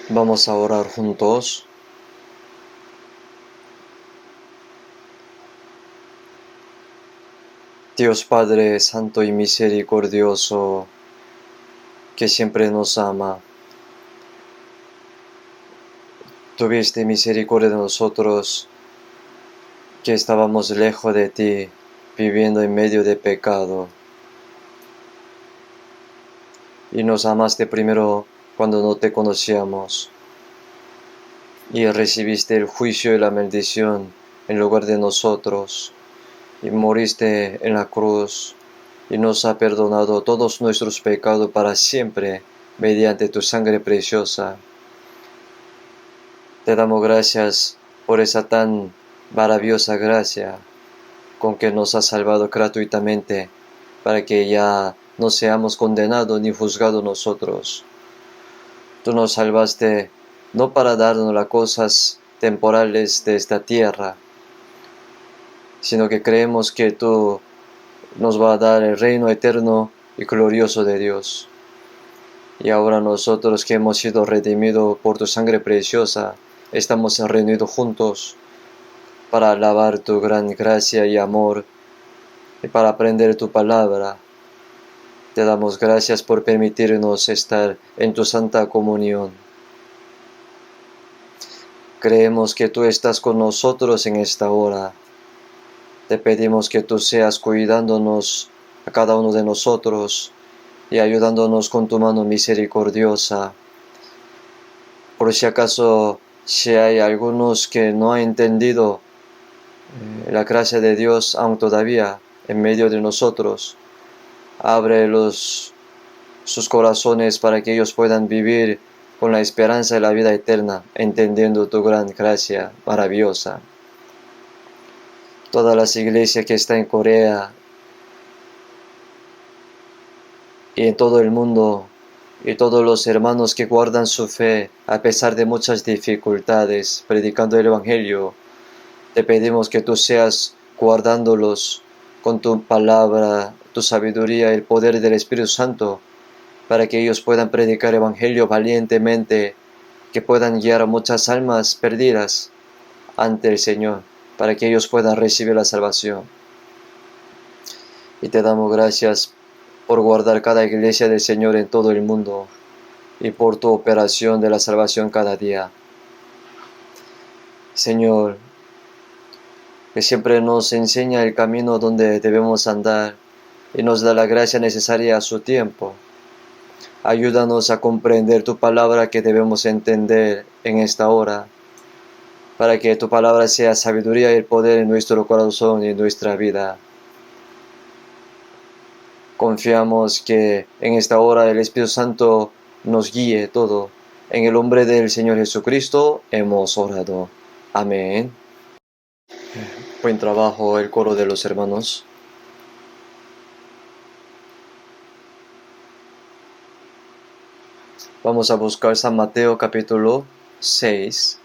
Vamos a orar juntos. Dios Padre Santo y Misericordioso, que siempre nos ama, tuviste misericordia de nosotros, que estábamos lejos de ti, viviendo en medio de pecado. Y nos amaste primero cuando no te conocíamos. Y recibiste el juicio y la maldición en lugar de nosotros. Y moriste en la cruz. Y nos ha perdonado todos nuestros pecados para siempre, mediante tu sangre preciosa. Te damos gracias por esa tan maravillosa gracia con que nos has salvado gratuitamente, para que ya no seamos condenados ni juzgados nosotros. Tú nos salvaste no para darnos las cosas temporales de esta tierra, sino que creemos que tú nos vas a dar el reino eterno y glorioso de Dios. Y ahora nosotros que hemos sido redimidos por tu sangre preciosa, estamos reunidos juntos para alabar tu gran gracia y amor y para aprender tu palabra. Te damos gracias por permitirnos estar en tu santa comunión. Creemos que tú estás con nosotros en esta hora. Te pedimos que tú seas cuidándonos a cada uno de nosotros y ayudándonos con tu mano misericordiosa. Por si acaso, si hay algunos que no han entendido la gracia de Dios aún todavía en medio de nosotros, abre sus corazones para que ellos puedan vivir con la esperanza de la vida eterna, entendiendo tu gran gracia maravillosa. Todas las iglesias que están en Corea y en todo el mundo, y todos los hermanos que guardan su fe a pesar de muchas dificultades, predicando el Evangelio, te pedimos que tú seas guardándolos con tu palabra, tu sabiduría y el poder del Espíritu Santo, para que ellos puedan predicar el Evangelio valientemente, que puedan guiar a muchas almas perdidas ante el Señor, para que ellos puedan recibir la salvación. Y te damos gracias por guardar cada iglesia del Señor en todo el mundo y por tu operación de la salvación cada día. Señor, que siempre nos enseña el camino donde debemos andar y nos da la gracia necesaria a su tiempo. Ayúdanos a comprender tu palabra que debemos entender en esta hora, para que tu palabra sea sabiduría y el poder en nuestro corazón y en nuestra vida. Confiamos que en esta hora el Espíritu Santo nos guíe todo. En el nombre del Señor Jesucristo hemos orado. Amén. Buen trabajo el coro de los hermanos. Vamos a buscar San Mateo capítulo 6.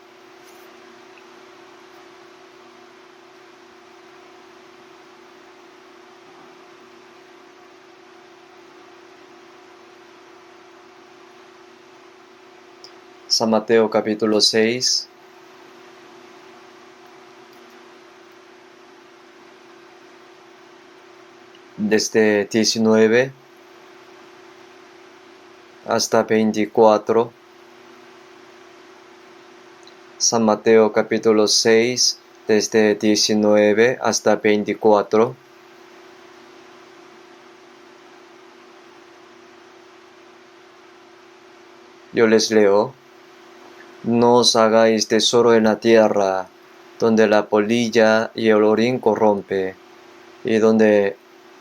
San Mateo capítulo 6. Desde 19 hasta 24. San Mateo capítulo 6, desde 19 hasta 24. Yo les leo. No os hagáis tesoro en la tierra, donde la polilla y el orín corrompe, y donde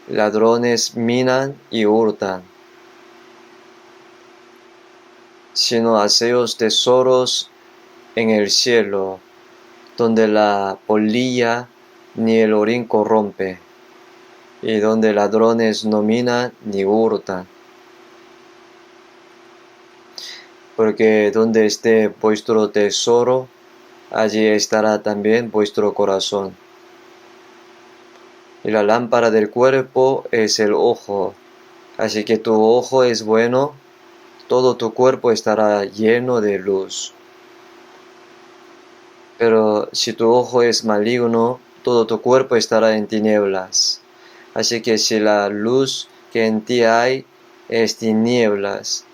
ladrones minan y hurtan, sino haceos tesoros en el cielo, donde la polilla ni el orín corrompe, y donde ladrones no minan ni hurtan. Porque donde esté vuestro tesoro, allí estará también vuestro corazón. Y la lámpara del cuerpo es el ojo. Así que tu ojo es bueno, todo tu cuerpo estará lleno de luz. Pero si tu ojo es maligno, todo tu cuerpo estará en tinieblas. Así que si la luz que en ti hay es tinieblas,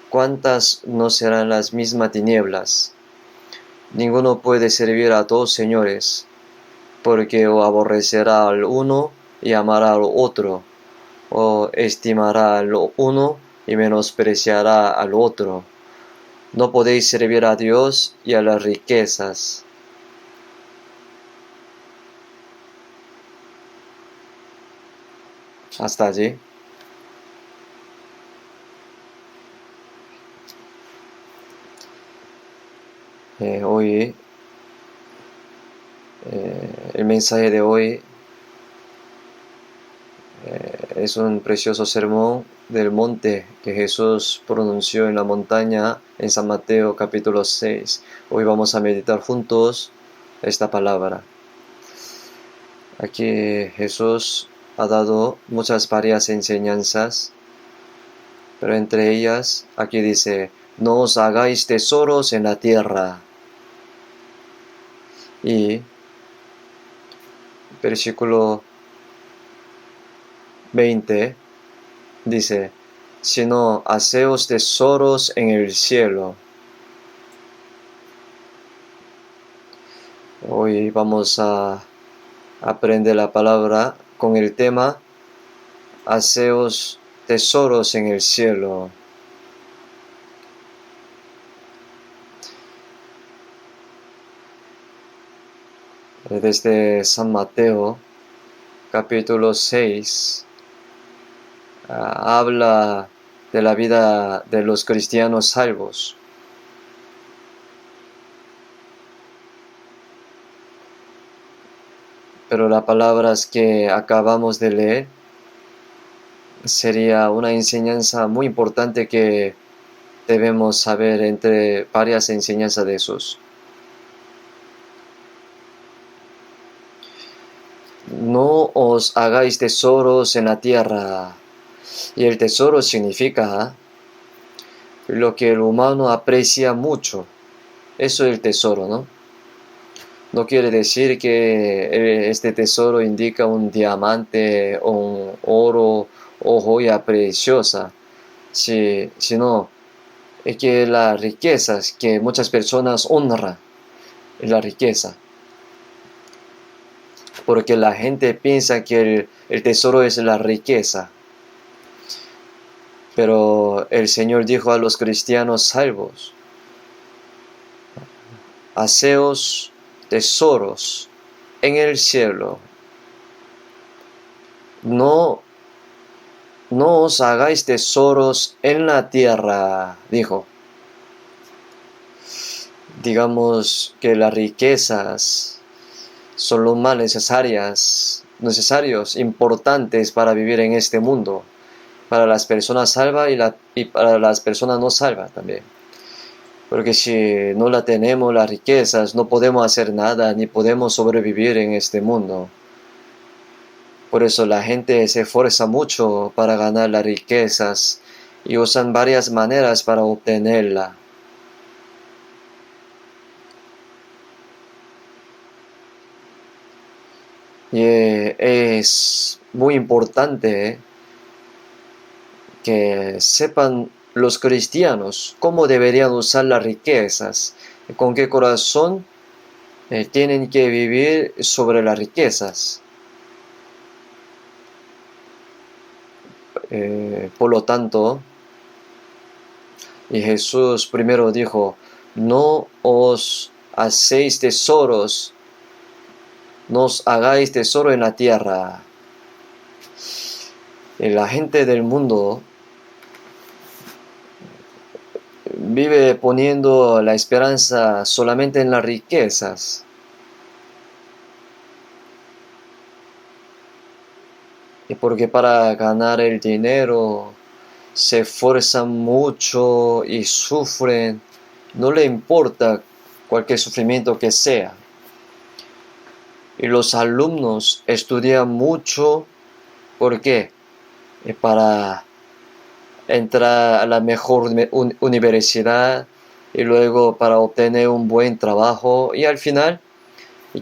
¿cuántas no serán las mismas tinieblas? Ninguno puede servir a dos señores, porque o aborrecerá al uno y amará al otro, o estimará al uno y menospreciará al otro. No podéis servir a Dios y a las riquezas. Hasta allí. Hoy, el mensaje de hoy es un precioso sermón del monte que Jesús pronunció en la montaña en San Mateo capítulo 6. Hoy vamos a meditar juntos esta palabra. Aquí Jesús ha dado muchas varias enseñanzas, pero entre ellas aquí dice: no os hagáis tesoros en la tierra. Y versículo 20 dice: sino haceos tesoros en el cielo. Hoy vamos a aprender la palabra con el tema haceos tesoros en el cielo. Desde San Mateo capítulo 6 habla de la vida de los cristianos salvos. Pero las palabras que acabamos de leer sería una enseñanza muy importante que debemos saber entre varias enseñanzas de Jesús. No os hagáis tesoros en la tierra. Y el tesoro significa lo que el humano aprecia mucho. Eso es el tesoro, ¿no? No quiere decir que este tesoro indica un diamante o un oro o joya preciosa, sino es que las riquezas que muchas personas honran, la riqueza. Porque la gente piensa que el tesoro es la riqueza. Pero el Señor dijo a los cristianos salvos: haceos tesoros en el cielo. No os hagáis tesoros en la tierra, dijo. Digamos que las riquezas son lo más necesarios, importantes para vivir en este mundo, para las personas salvas y para las personas no salvas también. Porque si no la tenemos, las riquezas, no podemos hacer nada, ni podemos sobrevivir en este mundo. Por eso la gente se esfuerza mucho para ganar las riquezas y usan varias maneras para obtenerla. Y es muy importante que sepan los cristianos cómo deberían usar las riquezas, con qué corazón tienen que vivir sobre las riquezas. Por lo tanto, y Jesús primero dijo: no os hacéis tesoros, no os hagáis tesoro en la tierra. Y la gente del mundo vive poniendo la esperanza solamente en las riquezas. Y porque para ganar el dinero se esfuerzan mucho y sufren, no le importa cualquier sufrimiento que sea. Y los alumnos estudian mucho, ¿por qué? Para entrar a la mejor universidad y luego para obtener un buen trabajo y al final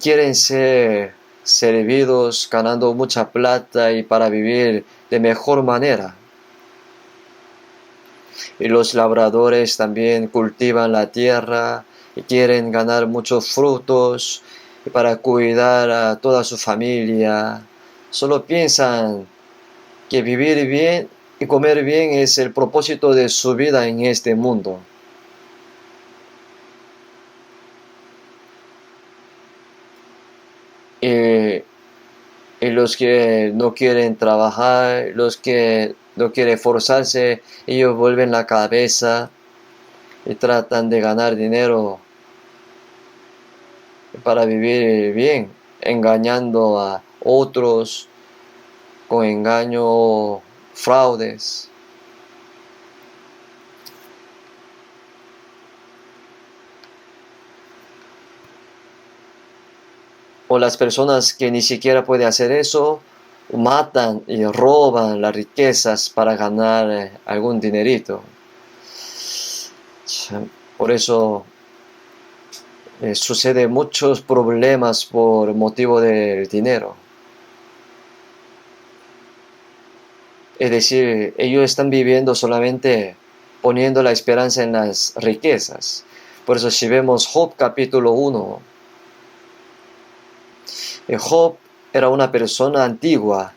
quieren ser servidos ganando mucha plata y para vivir de mejor manera. Y los labradores también cultivan la tierra y quieren ganar muchos frutos y para cuidar a toda su familia. Solo piensan que vivir bien y comer bien es el propósito de su vida en este mundo. Y, y los que no quieren trabajar, los que no quieren esforzarse, ellos vuelven la cabeza y tratan de ganar dinero para vivir bien, engañando a otros con engaño o fraudes. O las personas que ni siquiera pueden hacer eso, matan y roban las riquezas para ganar algún dinerito. Por eso sucede muchos problemas por motivo del dinero. Es decir, ellos están viviendo solamente poniendo la esperanza en las riquezas. Por eso si vemos Job capítulo 1, Job era una persona antigua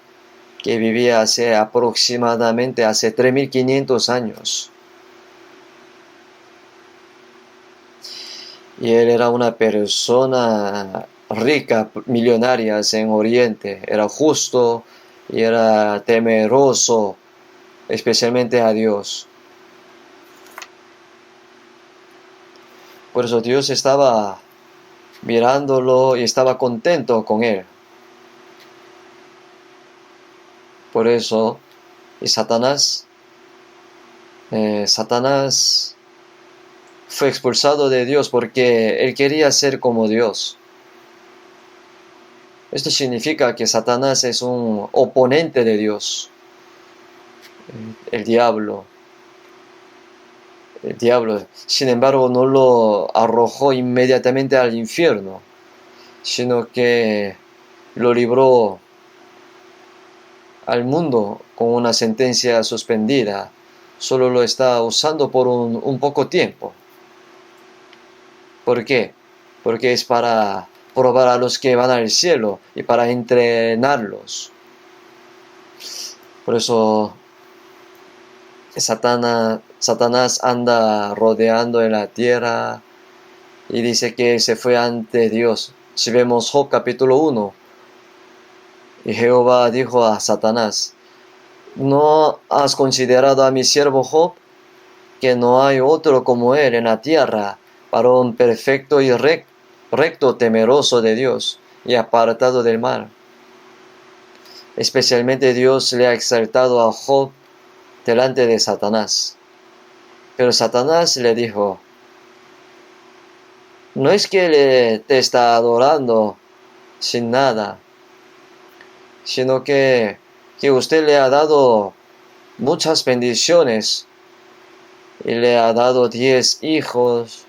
que vivía hace aproximadamente hace 3500 años. Y él era una persona rica, millonaria en Oriente. Era justo y era temeroso, especialmente a Dios. Por eso Dios estaba mirándolo y estaba contento con él. Por eso, y Satanás fue expulsado de Dios porque él quería ser como Dios. Esto significa que Satanás es un oponente de Dios. El diablo. El diablo, sin embargo, no lo arrojó inmediatamente al infierno, sino que lo libró al mundo con una sentencia suspendida. Solo lo está usando por un poco tiempo. ¿Por qué? Porque es para probar a los que van al cielo y para entrenarlos. Por eso Satanás anda rodeando en la tierra y dice que se fue ante Dios. Si vemos Job capítulo 1, y Jehová dijo a Satanás: ¿no has considerado a mi siervo Job, que no hay otro como él en la tierra, varón perfecto y recto, temeroso de Dios y apartado del mal? Especialmente Dios le ha exaltado a Job delante de Satanás. Pero Satanás le dijo: no es que te está adorando sin nada, sino que usted le ha dado muchas bendiciones y le ha dado 10 hijos,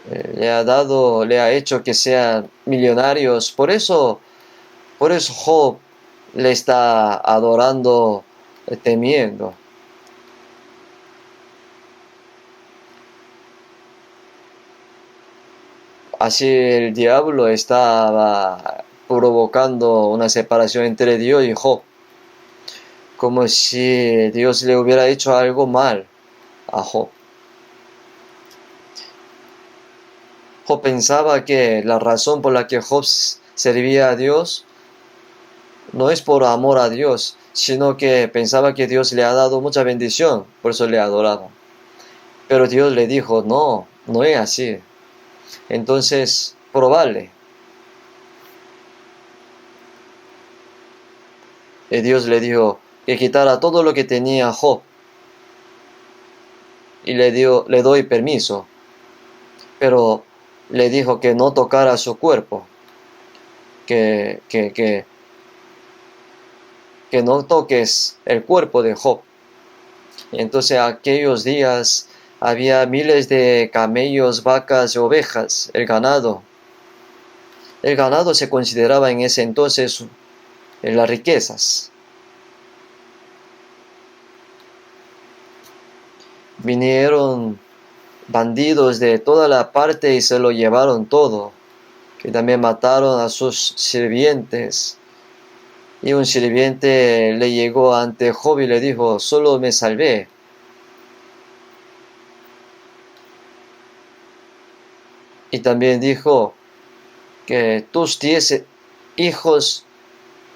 le ha hecho que sean millonarios. Por eso Job le está adorando, temiendo. Así el diablo estaba provocando una separación entre Dios y Job, como si Dios le hubiera hecho algo mal a Job. Job pensaba que la razón por la que Job servía a Dios no es por amor a Dios, sino que pensaba que Dios le ha dado mucha bendición, por eso le adoraba. Pero Dios le dijo: no, no es así. Entonces, probable. Y Dios le dijo que quitara todo lo que tenía Job. Y le doy permiso. Pero le dijo que no tocara su cuerpo. Que no toques el cuerpo de Job. Y entonces aquellos días había miles de camellos, vacas y ovejas, el ganado. El ganado se consideraba en ese entonces en las riquezas. Vinieron bandidos de toda la parte y se lo llevaron todo. Y también mataron a sus sirvientes. Y un sirviente le llegó ante Job y le dijo: solo me salvé. Y también dijo que tus 10 hijos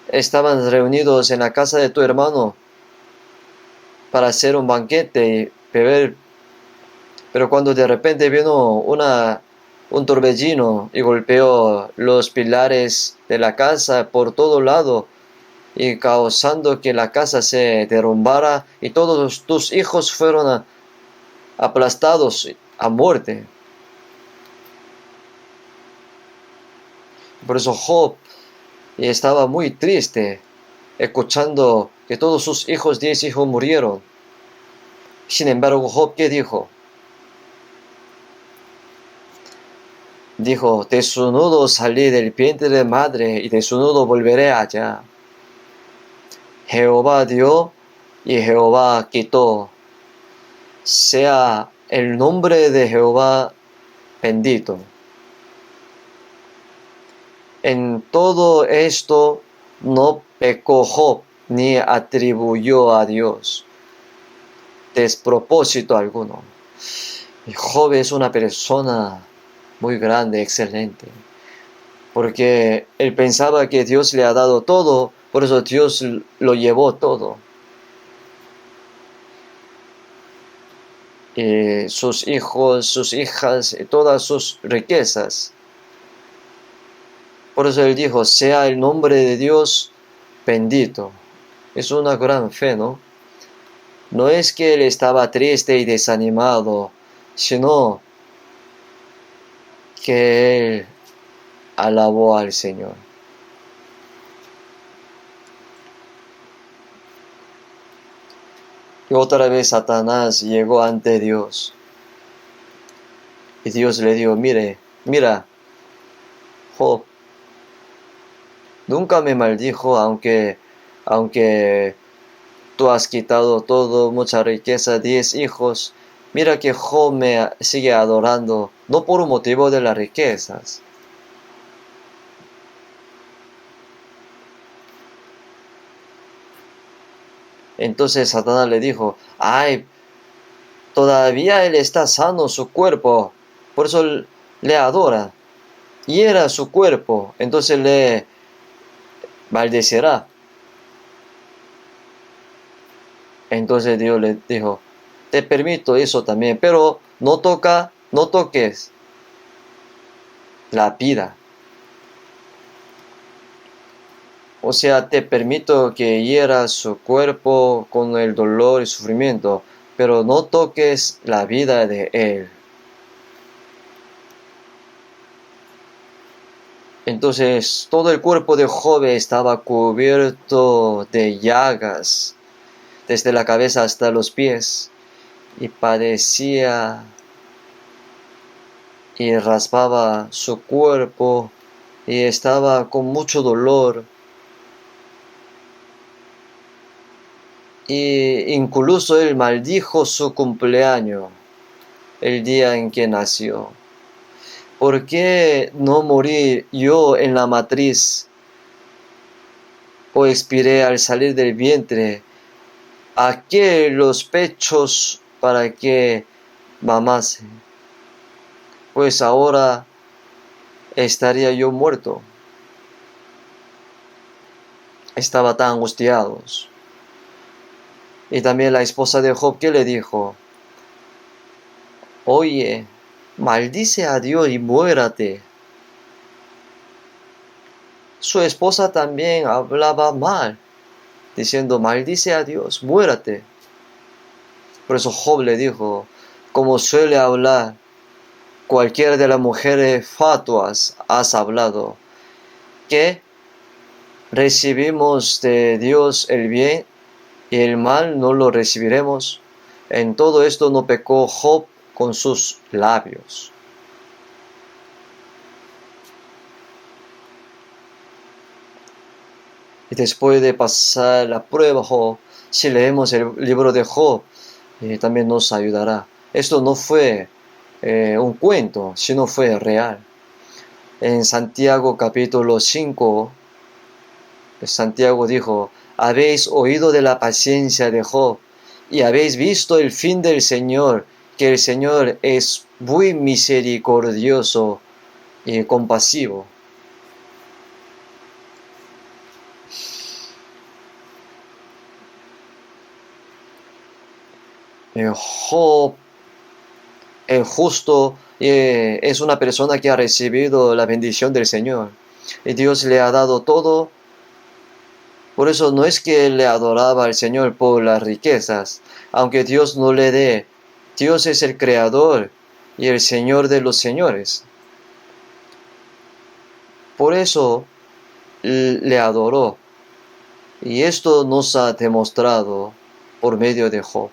estaban reunidos en la casa de tu hermano para hacer un banquete y beber. Pero cuando de repente vino un torbellino y golpeó los pilares de la casa por todo lado y causando que la casa se derrumbara y todos tus hijos fueron aplastados a muerte. Por eso Job estaba muy triste escuchando que todos sus hijos, 10 hijos, murieron. Sin embargo, Job, ¿qué dijo? Dijo: desnudo salí del vientre de madre y desnudo volveré allá. Jehová dio y Jehová quitó. Sea el nombre de Jehová bendito. En todo esto no pecó Job ni atribuyó a Dios despropósito alguno. Y Job es una persona muy grande, excelente, porque él pensaba que Dios le ha dado todo, por eso Dios lo llevó todo. Y sus hijos, sus hijas, y todas sus riquezas. Por eso él dijo: sea el nombre de Dios bendito. Es una gran fe, ¿no? No es que él estaba triste y desanimado, sino que él alabó al Señor. Y otra vez Satanás llegó ante Dios. Y Dios le dijo: mira, Job, nunca me maldijo, aunque tú has quitado todo, mucha riqueza, 10 hijos. Mira que Job me sigue adorando, no por un motivo de las riquezas. Entonces Satanás le dijo: ay, todavía él está sano su cuerpo, por eso le adora. Hiera su cuerpo, entonces le maldecirá. Entonces Dios le dijo: te permito eso también, pero no toques la vida. O sea, te permito que hieras su cuerpo con el dolor y sufrimiento, pero no toques la vida de él. Entonces todo el cuerpo de Job estaba cubierto de llagas, desde la cabeza hasta los pies, y padecía y raspaba su cuerpo y estaba con mucho dolor. Y incluso él maldijo su cumpleaños, el día en que nació. ¿Por qué no morí yo en la matriz o expiré al salir del vientre? ¿A qué los pechos para que mamase? Pues ahora estaría yo muerto. Estaba tan angustiados. Y también la esposa de Job, ¿qué le dijo? Oye, maldice a Dios y muérate. Su esposa también hablaba mal, diciendo: maldice a Dios, muérate. Por eso Job le dijo, como suele hablar cualquiera de las mujeres fatuas, has hablado, que recibimos de Dios el bien y el mal no lo recibiremos. En todo esto no pecó Job con sus labios. Y después de pasar la prueba, Job, si leemos el libro de Job, también nos ayudará. Esto no fue un cuento, sino fue real. En Santiago capítulo 5, Santiago dijo: habéis oído de la paciencia de Job y habéis visto el fin del Señor, que el Señor es muy misericordioso y compasivo. Job, el justo, es una persona que ha recibido la bendición del Señor y Dios le ha dado todo. Por eso no es que él le adoraba al Señor por las riquezas, aunque Dios no le dé. Dios es el creador y el Señor de los señores. Por eso le adoró. Y esto nos ha demostrado por medio de Job.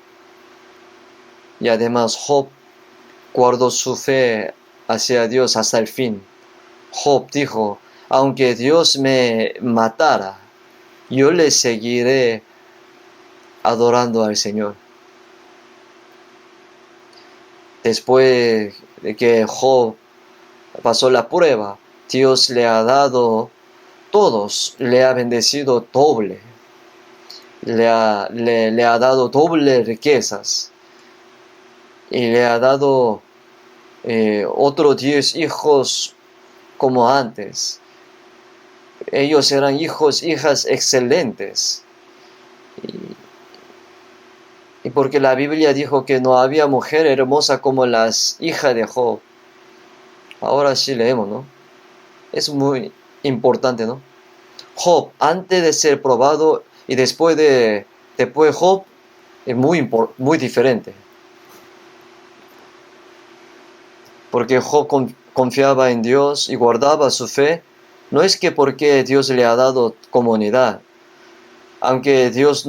Y además Job guardó su fe hacia Dios hasta el fin. Job dijo: aunque Dios me matara, yo le seguiré adorando al Señor. Después de que Job pasó la prueba, Dios le ha dado todos, le ha bendecido doble, le ha dado doble riquezas y le ha dado otros 10 hijos como antes. Ellos eran hijas excelentes. Y porque la Biblia dijo que no había mujer hermosa como las hijas de Job. Ahora sí leemos, ¿no? Es muy importante, ¿no? Job, antes de ser probado y después Job, es muy diferente. Porque Job confiaba en Dios y guardaba su fe. No es que porque Dios le ha dado comunidad, aunque Dios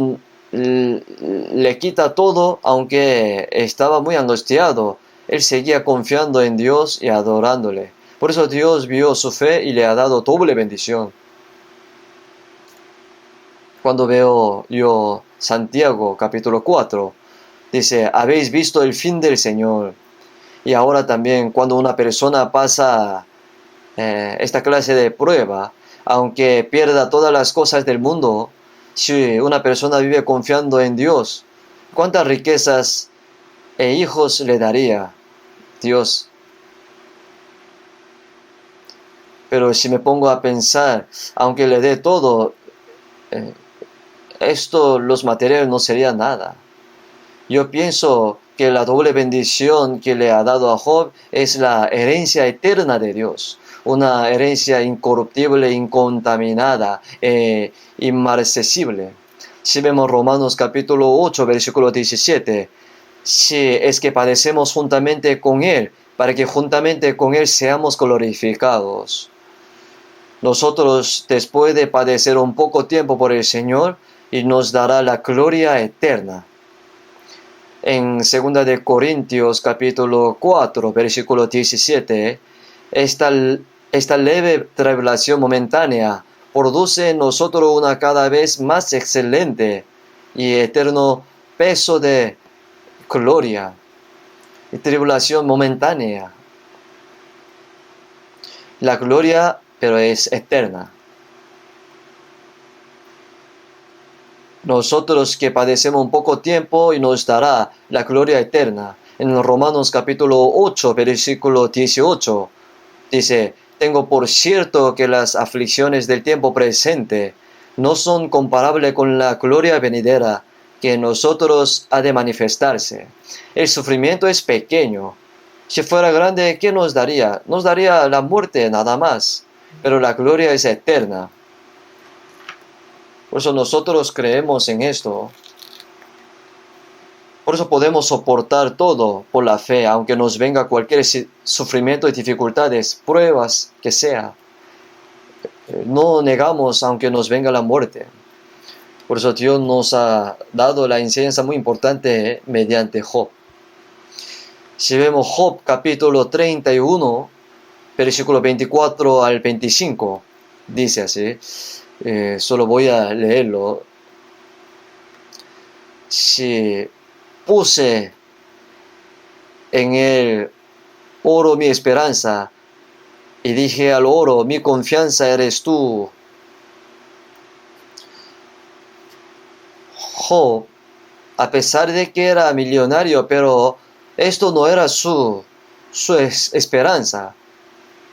le quita todo, aunque estaba muy angustiado, él seguía confiando en Dios y adorándole. Por eso Dios vio su fe y le ha dado doble bendición. Cuando veo yo Santiago capítulo 4, dice: habéis visto el fin del Señor. Y ahora también cuando una persona pasa esta clase de prueba, aunque pierda todas las cosas del mundo, si una persona vive confiando en Dios, ¿cuántas riquezas e hijos le daría Dios? Pero si me pongo a pensar, aunque le dé todo, los materiales no serían nada. Yo pienso que la doble bendición que le ha dado a Job es la herencia eterna de Dios. Una herencia incorruptible, incontaminada, inmarcesible. Si vemos Romanos capítulo 8, versículo 17, si es que padecemos juntamente con Él, para que juntamente con Él seamos glorificados. Nosotros, después de padecer un poco tiempo por el Señor, y nos dará la gloria eterna. En 2 de Corintios capítulo 4, versículo 17, esta leve tribulación momentánea produce en nosotros una cada vez más excelente y eterno peso de gloria y tribulación momentánea. La gloria, pero es eterna. Nosotros que padecemos un poco tiempo y nos dará la gloria eterna. En Romanos capítulo 8, versículo 18, dice: tengo por cierto que las aflicciones del tiempo presente no son comparables con la gloria venidera que en nosotros ha de manifestarse. El sufrimiento es pequeño. Si fuera grande, ¿qué nos daría? Nos daría la muerte nada más. Pero la gloria es eterna. Por eso nosotros creemos en esto. Por eso podemos soportar todo por la fe, aunque nos venga cualquier sufrimiento y dificultades, pruebas que sea. No negamos aunque nos venga la muerte. Por eso Dios nos ha dado la enseñanza muy importante mediante Job. Si vemos Job capítulo 31, versículo 24 al 25, dice así, solo voy a leerlo. Si puse en el oro mi esperanza y dije al oro, mi confianza eres tú. Job, a pesar de que era millonario, pero esto no era su esperanza.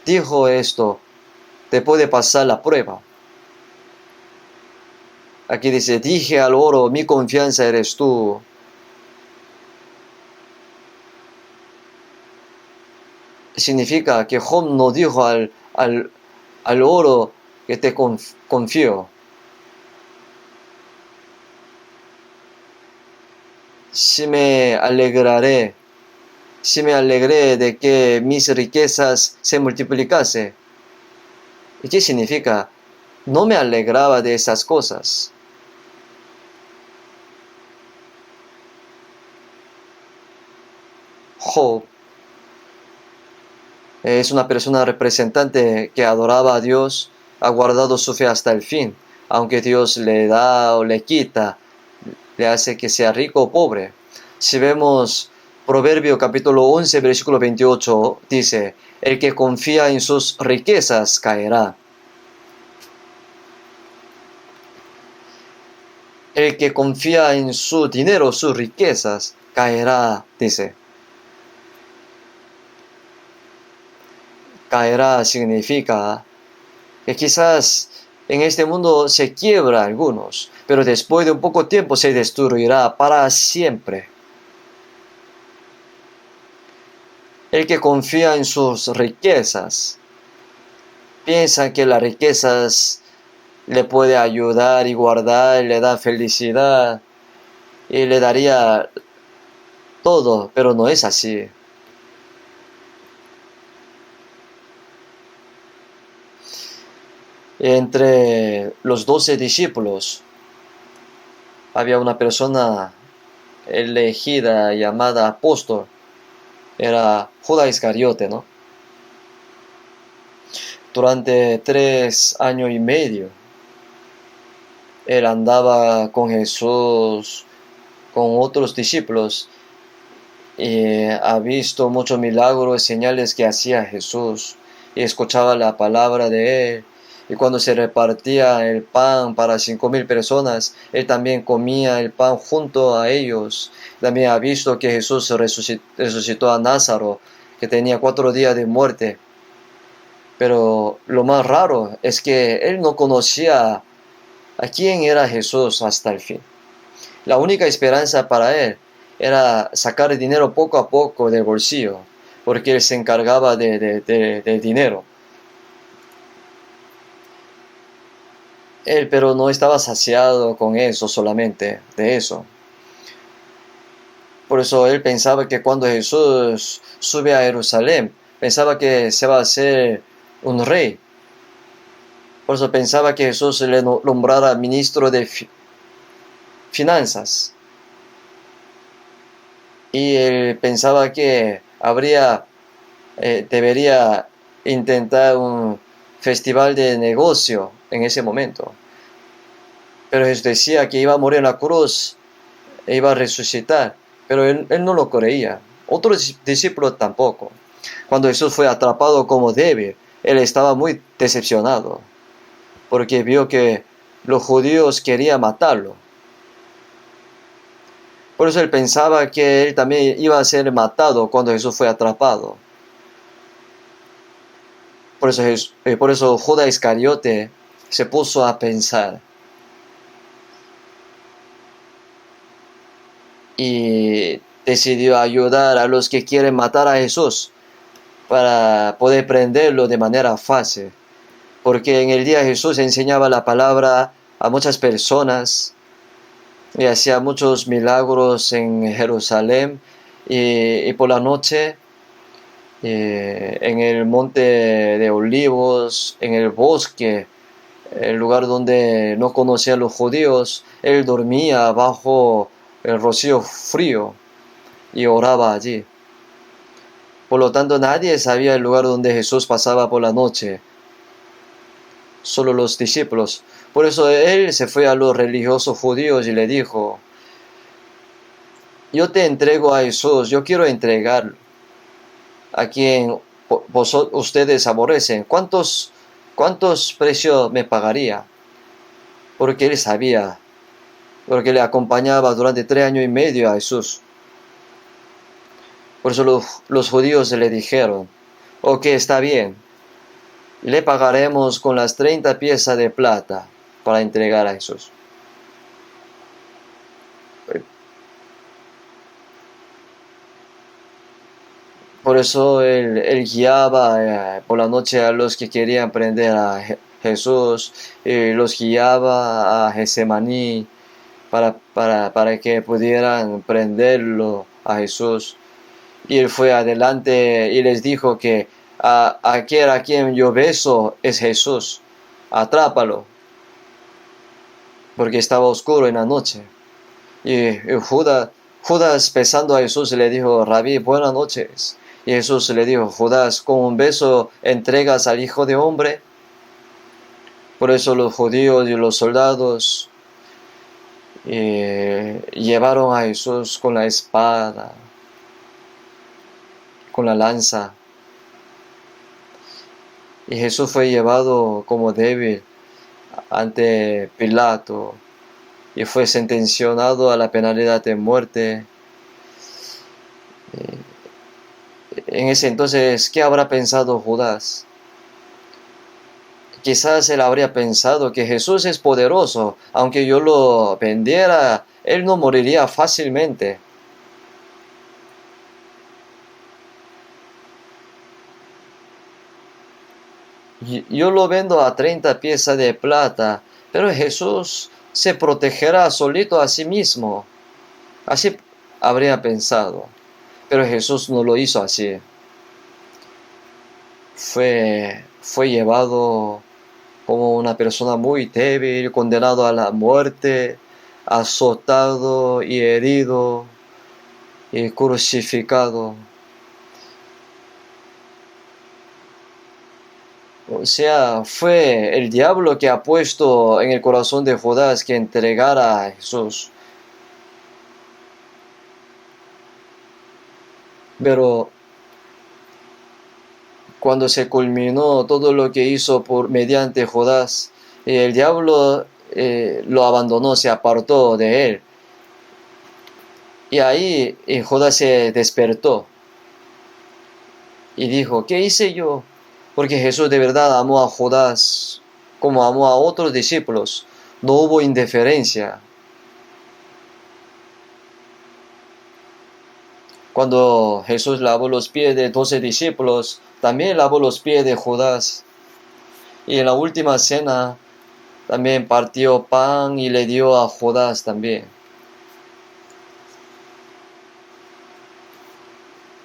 Dijo esto, te puede pasar la prueba. Aquí dice, dije al oro, mi confianza eres tú. Significa que Job no dijo al oro que te confío. Si me alegré de que mis riquezas se multiplicase. ¿Y qué significa? No me alegraba de esas cosas. Job es una persona representante que adoraba a Dios, ha guardado su fe hasta el fin, aunque Dios le da o le quita, le hace que sea rico o pobre. Si vemos Proverbio capítulo 11, versículo 28, dice, el que confía en sus riquezas caerá. El que confía en su dinero, sus riquezas, caerá, dice. Caerá significa que quizás en este mundo se quiebra algunos, pero después de un poco tiempo se destruirá para siempre. El que confía en sus riquezas, piensa que las riquezas le puede ayudar y guardar, le da felicidad y le daría todo, pero no es así. Entre los 12 discípulos había una persona elegida llamada apóstol, era Judas Iscariote, ¿no? Durante 3 años y medio, él andaba con Jesús, con otros discípulos, y ha visto muchos milagros y señales que hacía Jesús, y escuchaba la palabra de él. Y cuando se repartía el pan para 5,000 personas, él también comía el pan junto a ellos. También ha visto que Jesús resucitó a Lázaro, que tenía 4 días de muerte. Pero lo más raro es que él no conocía a quién era Jesús hasta el fin. La única esperanza para él era sacar dinero poco a poco del bolsillo, porque él se encargaba del dinero. Él, pero no estaba saciado con eso solamente, de eso. Por eso él pensaba que cuando Jesús sube a Jerusalén, pensaba que se va a hacer un rey. Por eso pensaba que Jesús le nombrara ministro de finanzas. Y él pensaba que debería intentar un festival de negocio en ese momento. Pero Jesús decía que iba a morir en la cruz e iba a resucitar, pero él no lo creía. Otros discípulos tampoco. Cuando Jesús fue atrapado como débil, él estaba muy decepcionado, porque vio que los judíos querían matarlo. Por eso él pensaba que él también iba a ser matado cuando Jesús fue atrapado. Por eso Judas Iscariote se puso a pensar y decidió ayudar a los que quieren matar a Jesús para poder prenderlo de manera fácil. Porque en el día Jesús enseñaba la palabra a muchas personas y hacía muchos milagros en Jerusalén, y por la noche en el monte de Olivos, en el bosque, el lugar donde no conocían los judíos, él dormía bajo el rocío frío y oraba allí. Por lo tanto, nadie sabía el lugar donde Jesús pasaba por la noche, solo los discípulos. Por eso él se fue a los religiosos judíos y le dijo: yo te entrego a Jesús, yo quiero entregarlo a quien ustedes aborrecen. ¿Cuántos precios me pagaría? Porque él sabía, porque le acompañaba durante 3 años y medio a Jesús. Por eso los judíos le dijeron: ok, está bien, le pagaremos con las 30 piezas de plata para entregar a Jesús. Por eso él guiaba por la noche a los que querían prender a Jesús, los guiaba a Getsemaní para que pudieran prenderlo a Jesús. Y él fue adelante y les dijo que aquel a quien yo beso es Jesús, atrápalo, porque estaba oscuro en la noche. Y Judas besando a Jesús le dijo: Rabí, buenas noches. Y Jesús le dijo: Judas, ¿con un beso entregas al Hijo de Hombre? Por eso los judíos y los soldados llevaron a Jesús con la espada, con la lanza. Y Jesús fue llevado como débil ante Pilato y fue sentenciado a la penalidad de muerte. En ese entonces, ¿qué habrá pensado Judas? Quizás él habría pensado que Jesús es poderoso, aunque yo lo vendiera, él no moriría fácilmente. Yo lo vendo a 30 piezas de plata, pero Jesús se protegerá solito a sí mismo. Así habría pensado, pero Jesús no lo hizo así. Fue llevado como una persona muy débil, condenado a la muerte, azotado y herido y crucificado. O sea, fue el diablo que ha puesto en el corazón de Judas que entregara a Jesús. Pero cuando se culminó todo lo que hizo mediante Judas, el diablo lo abandonó, se apartó de él. Y ahí Judas se despertó y dijo: ¿qué hice yo? Porque Jesús de verdad amó a Judas como amó a otros discípulos. No hubo indiferencia. Cuando Jesús lavó los pies de 12 discípulos, también lavó los pies de Judas. Y en la última cena también partió pan y le dio a Judas también.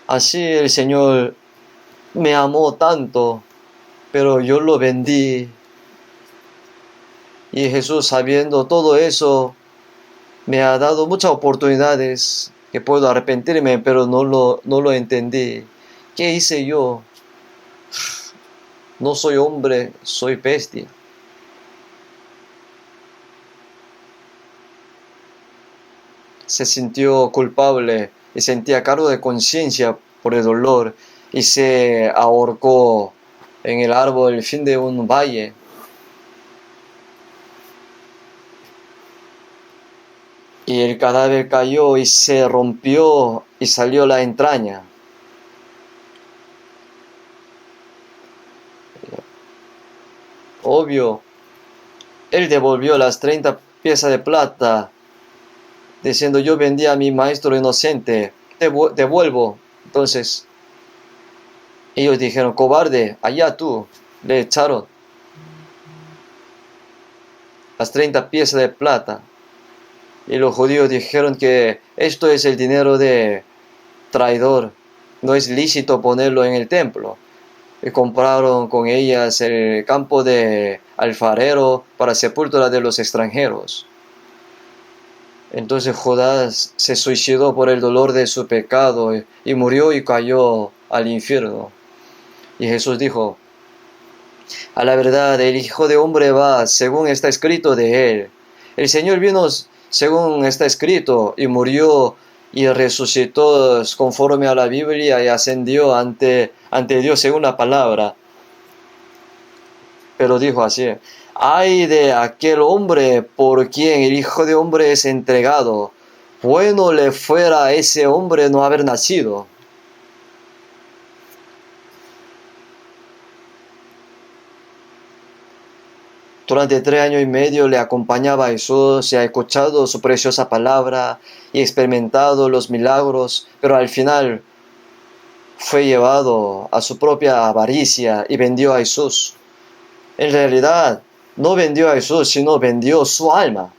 Así el Señor me amó tanto, pero yo lo vendí. Y Jesús, sabiendo todo eso, me ha dado muchas oportunidades que puedo arrepentirme, pero no lo entendí. ¿Qué hice yo? No soy hombre, soy bestia. Se sintió culpable y sentía cargo de conciencia por el dolor y se ahorcó en el árbol al fin de un valle. Y el cadáver cayó y se rompió y salió la entraña. Obvio, él devolvió las 30 piezas de plata, diciendo: yo vendí a mi maestro inocente, devuelvo. Entonces ellos dijeron: cobarde, allá tú. Le echaron las 30 piezas de plata. Y los judíos dijeron que esto es el dinero de traidor, no es lícito ponerlo en el templo. y compraron con ellas el campo de alfarero para sepultura de los extranjeros. Entonces Judas se suicidó por el dolor de su pecado y murió y cayó al infierno. Y Jesús dijo: a la verdad, el Hijo de Hombre va según está escrito de él. El Señor vino según está escrito y murió y resucitó conforme a la Biblia y ascendió ante Dios según la palabra. Pero dijo así: ay de aquel hombre por quien el Hijo de Hombre es entregado. Bueno le fuera a ese hombre no haber nacido. Durante 3 años y medio le acompañaba a Jesús y ha escuchado su preciosa palabra y experimentado los milagros, pero al final fue llevado a su propia avaricia y vendió a Jesús. En realidad, no vendió a Jesús, sino vendió su alma.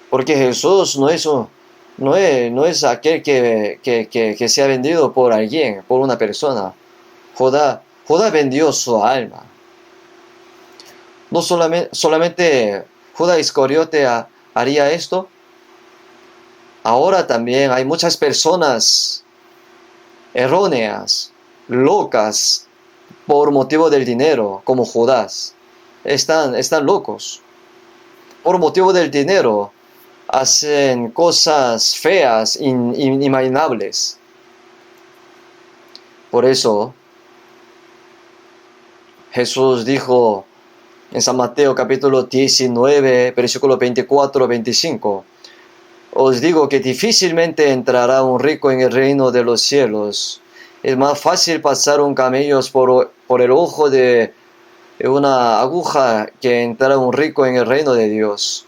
Porque Jesús no es aquel que se ha vendido por alguien, por una persona. Judá vendió su alma. No solamente Judas Iscariote haría esto. Ahora también hay muchas personas erróneas, locas, por motivo del dinero, como Judas. Están locos. Por motivo del dinero hacen cosas feas, inimaginables. Por eso Jesús dijo en San Mateo capítulo 19, versículo 24-25, os digo que difícilmente entrará un rico en el reino de los cielos. Es más fácil pasar un camello por el ojo de una aguja que entrar un rico en el reino de Dios.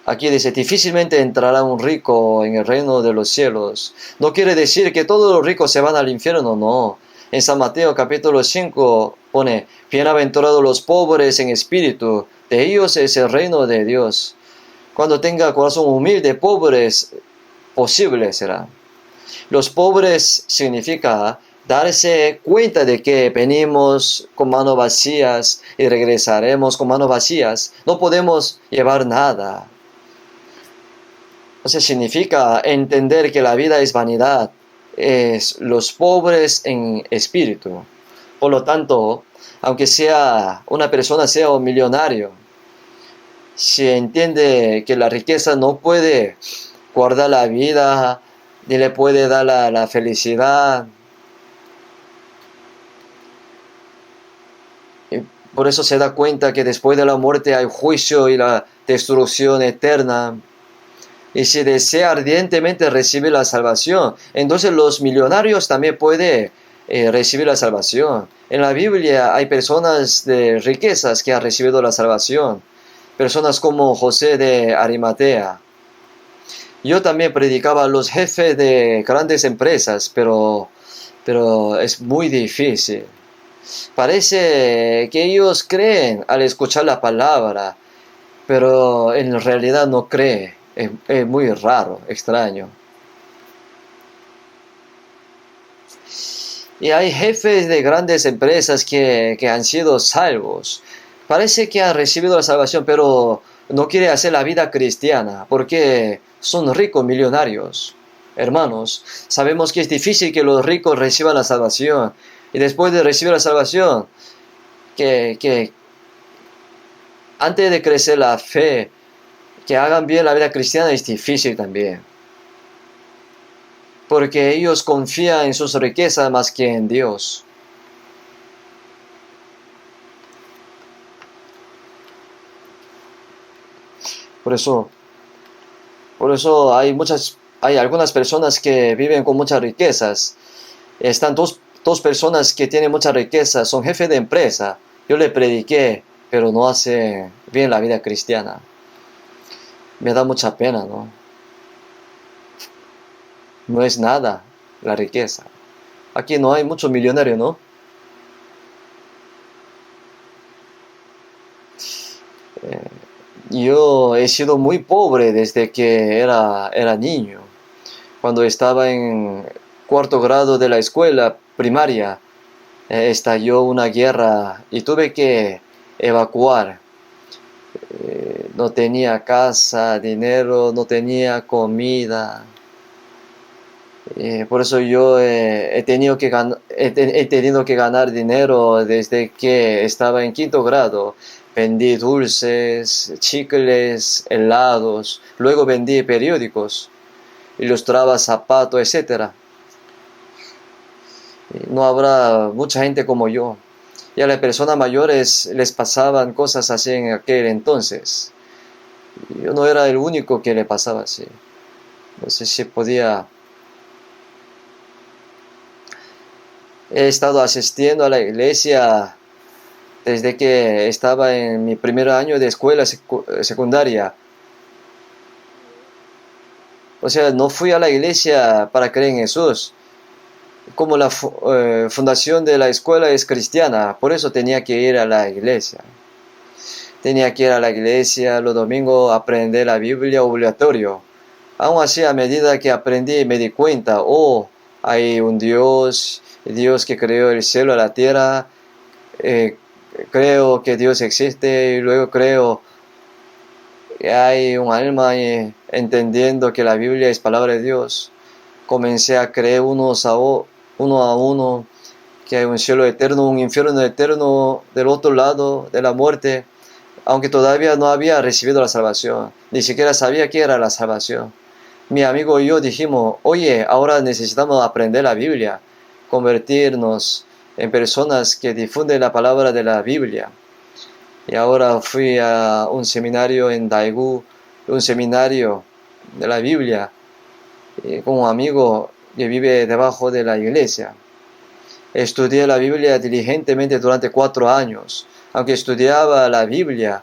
Aquí dice, difícilmente entrará un rico en el reino de los cielos. No quiere decir que todos los ricos se van al infierno, no. En San Mateo capítulo 5 pone, bienaventurados los pobres en espíritu, de ellos es el reino de Dios. Cuando tenga corazón humilde, pobres, posible será. Los pobres significa darse cuenta de que venimos con manos vacías y regresaremos con manos vacías. No podemos llevar nada. O sea, significa entender que la vida es vanidad. Es los pobres en espíritu. Por lo tanto, aunque sea una persona sea un millonario, si entiende que la riqueza no puede guardar la vida, ni le puede dar la felicidad, y por eso se da cuenta que después de la muerte hay juicio y la destrucción eterna. Y si desea ardientemente recibir la salvación, entonces los millonarios también pueden recibir la salvación. En la Biblia hay personas de riquezas que han recibido la salvación. Personas como José de Arimatea. Yo también predicaba a los jefes de grandes empresas, pero es muy difícil. Parece que ellos creen al escuchar la palabra, pero en realidad no creen. Es muy raro, extraño. Y hay jefes de grandes empresas que han sido salvos. Parece que han recibido la salvación, pero no quieren hacer la vida cristiana, porque son ricos millonarios. Hermanos, sabemos que es difícil que los ricos reciban la salvación. Y después de recibir la salvación, que antes de crecer la fe, que hagan bien la vida cristiana es difícil también. Porque ellos confían en sus riquezas más que en Dios. Por eso hay algunas personas que viven con muchas riquezas. Están dos personas que tienen mucha riqueza, son jefes de empresa. Yo le prediqué, pero no hacen bien la vida cristiana. Me da mucha pena, ¿no? No es nada la riqueza. Aquí no hay muchos millonarios, ¿no? Yo he sido muy pobre desde que era niño. Cuando estaba en cuarto grado de la escuela primaria, estalló una guerra y tuve que evacuar. No tenía casa, dinero, no tenía comida. Por eso yo he tenido he tenido que ganar dinero desde que estaba en quinto grado. Vendí dulces, chicles, helados, luego vendí periódicos, ilustraba zapatos, etc. No habrá mucha gente como yo. Y a las personas mayores les pasaban cosas así en aquel entonces. Yo no era el único que le pasaba así. No sé si podía. He estado asistiendo a la iglesia desde que estaba en mi primer año de escuela secundaria. O sea, no fui a la iglesia para creer en Jesús. Como la fundación de la escuela es cristiana, por eso tenía que ir a la iglesia. Tenía que ir a la iglesia los domingos a aprender la Biblia obligatorio. Aún así, a medida que aprendí, me di cuenta, hay un Dios, Dios que creó el cielo y la tierra. Creo que Dios existe y luego creo que hay un alma entendiendo que la Biblia es palabra de Dios. Comencé a creer uno a uno que hay un cielo eterno, un infierno eterno del otro lado de la muerte, aunque todavía no había recibido la salvación, ni siquiera sabía qué era la salvación. Mi amigo y yo dijimos, oye, ahora necesitamos aprender la Biblia, convertirnos en personas que difunden la palabra de la Biblia. Y ahora fui a un seminario en Daegu, un seminario de la Biblia, con un amigo que vive debajo de la iglesia. Estudié la Biblia diligentemente durante 4 años. Aunque estudiaba la Biblia,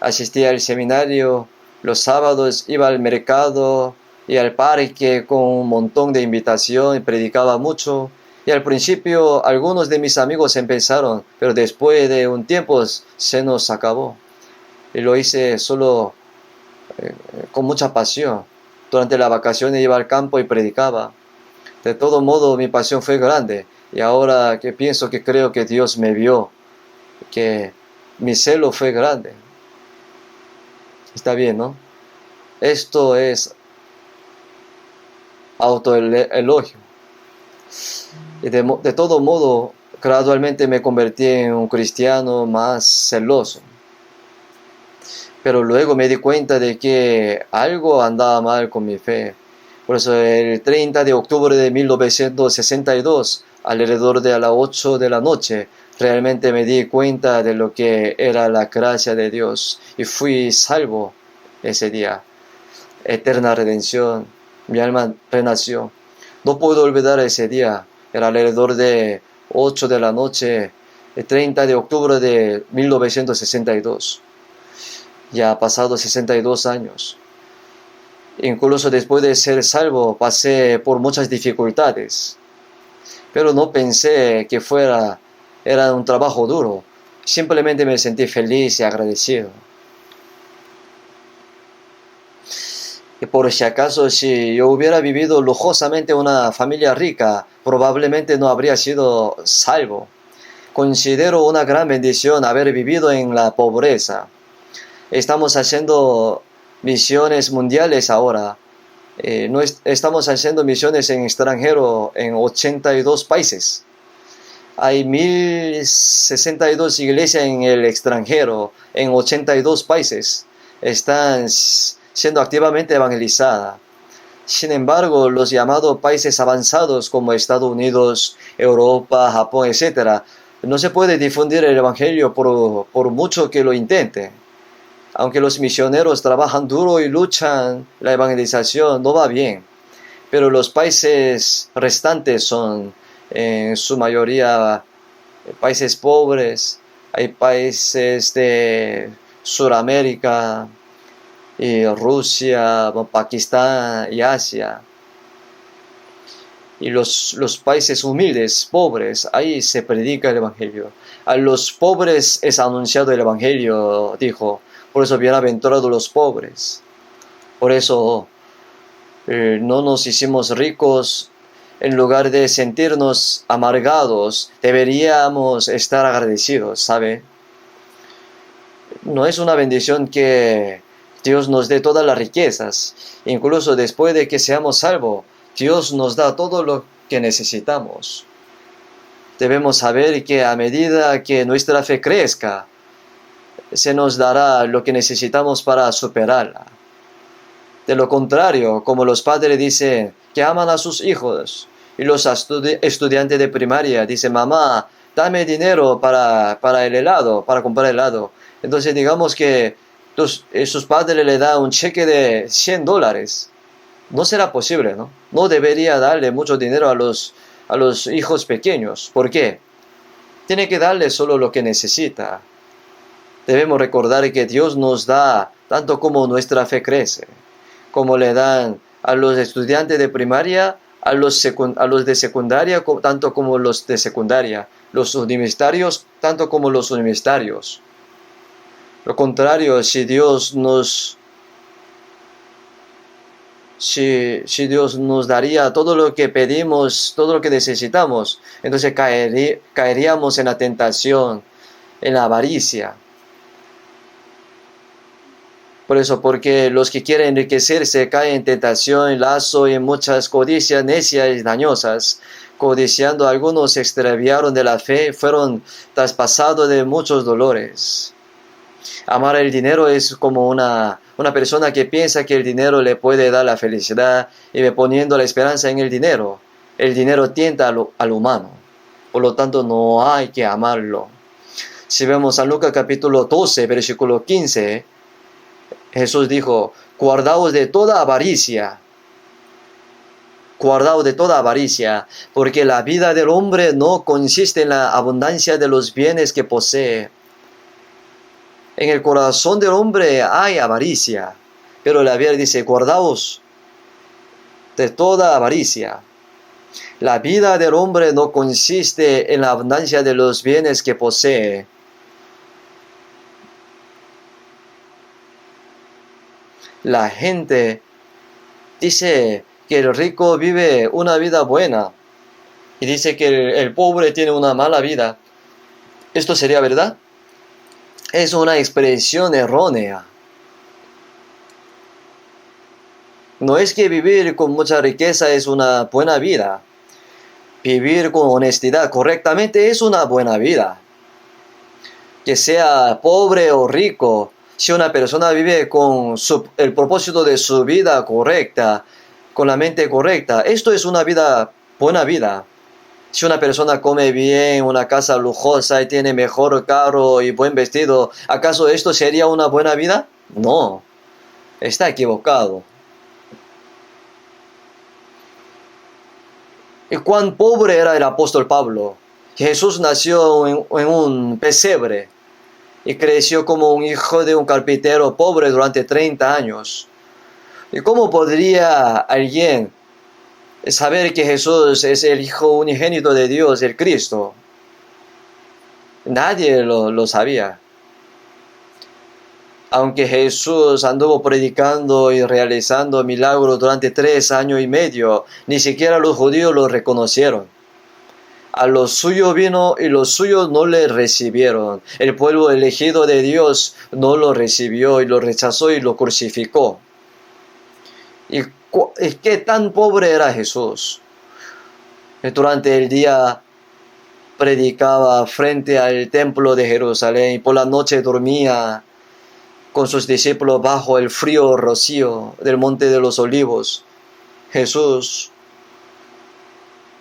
asistía al seminario, los sábados iba al mercado y al parque con un montón de invitación y predicaba mucho. Y al principio algunos de mis amigos empezaron, pero después de un tiempo se nos acabó. Y lo hice solo con mucha pasión. Durante las vacaciones iba al campo y predicaba. De todo modo, mi pasión fue grande. Y ahora que pienso que creo que Dios me vio, que mi celo fue grande. Está bien, ¿no? Esto es autoelogio. Y de todo modo, gradualmente me convertí en un cristiano más celoso. Pero luego me di cuenta de que algo andaba mal con mi fe. Por eso el 30 de octubre de 1962, alrededor de las 8 de la noche, realmente me di cuenta de lo que era la gracia de Dios y fui salvo ese día. Eterna redención, mi alma renació. No puedo olvidar ese día, era alrededor de 8 de la noche, el 30 de octubre de 1962. Ya ha pasado 62 años. Incluso después de ser salvo pasé por muchas dificultades, pero no pensé que era un trabajo duro. Simplemente me sentí feliz y agradecido. Y por si acaso, si yo hubiera vivido lujosamente en una familia rica, probablemente no habría sido salvo. Considero una gran bendición haber vivido en la pobreza. Estamos haciendo misiones mundiales ahora. No estamos haciendo misiones en extranjero en 82 países. Hay 1062 iglesias en el extranjero, en 82 países. Están siendo activamente evangelizadas. Sin embargo, los llamados países avanzados como Estados Unidos, Europa, Japón, etc., no se puede difundir el evangelio por mucho que lo intente. Aunque los misioneros trabajan duro y luchan, la evangelización no va bien. Pero los países restantes son en su mayoría países pobres. Hay países de Sudamérica y Rusia, Pakistán y Asia. Y los países humildes, pobres, ahí se predica el evangelio. A los pobres es anunciado el evangelio, dijo. Por eso bienaventurados los pobres. Por eso no nos hicimos ricos En lugar de sentirnos amargados, deberíamos estar agradecidos, ¿sabe? No es una bendición que Dios nos dé todas las riquezas. Incluso después de que seamos salvos, Dios nos da todo lo que necesitamos. Debemos saber que a medida que nuestra fe crezca, se nos dará lo que necesitamos para superarla. De lo contrario, como los padres dicen que aman a sus hijos y los estudiantes de primaria dicen, mamá, dame dinero para el helado, para comprar helado. Entonces digamos que sus padres le dan un cheque de $100. No será posible, ¿no? No debería darle mucho dinero a los hijos pequeños. ¿Por qué? Tiene que darle solo lo que necesita. Debemos recordar que Dios nos da tanto como nuestra fe crece, como le dan a los estudiantes de primaria, a los de secundaria, tanto como los de secundaria, los universitarios, tanto como los universitarios. Lo contrario, si Dios nos daría todo lo que pedimos, todo lo que necesitamos, entonces caeríamos en la tentación, en la avaricia. Por eso, porque los que quieren enriquecerse caen en tentación, lazo y en muchas codicias necias y dañosas. Codiciando, algunos se extraviaron de la fe, fueron traspasados de muchos dolores. Amar el dinero es como una persona que piensa que el dinero le puede dar la felicidad y poniendo la esperanza en el dinero. El dinero tienta al humano, por lo tanto no hay que amarlo. Si vemos a Lucas capítulo 12, versículo 15, Jesús dijo, guardaos de toda avaricia, porque la vida del hombre no consiste en la abundancia de los bienes que posee. En el corazón del hombre hay avaricia, pero la Biblia dice, guardaos de toda avaricia. La vida del hombre no consiste en la abundancia de los bienes que posee. La gente dice que el rico vive una vida buena y dice que el pobre tiene una mala vida. ¿Esto sería verdad? Es una expresión errónea. No es que vivir con mucha riqueza es una buena vida. Vivir con honestidad correctamente es una buena vida. Que sea pobre o rico, si una persona vive con el propósito de su vida correcta, con la mente correcta, esto es una buena vida. Si una persona come bien, una casa lujosa y tiene mejor carro y buen vestido, ¿acaso esto sería una buena vida? No, está equivocado. ¿Y cuán pobre era el apóstol Pablo? Jesús nació en un pesebre y creció como un hijo de un carpintero pobre durante 30 años. ¿Y cómo podría alguien saber que Jesús es el Hijo unigénito de Dios, el Cristo? Nadie lo sabía. Aunque Jesús anduvo predicando y realizando milagros durante 3 años y medio, ni siquiera los judíos lo reconocieron. A los suyos vino y los suyos no le recibieron. El pueblo elegido de Dios no lo recibió y lo rechazó y lo crucificó. ¿Y qué tan pobre era Jesús? Durante el día predicaba frente al templo de Jerusalén y por la noche dormía con sus discípulos bajo el frío rocío del Monte de los Olivos. Jesús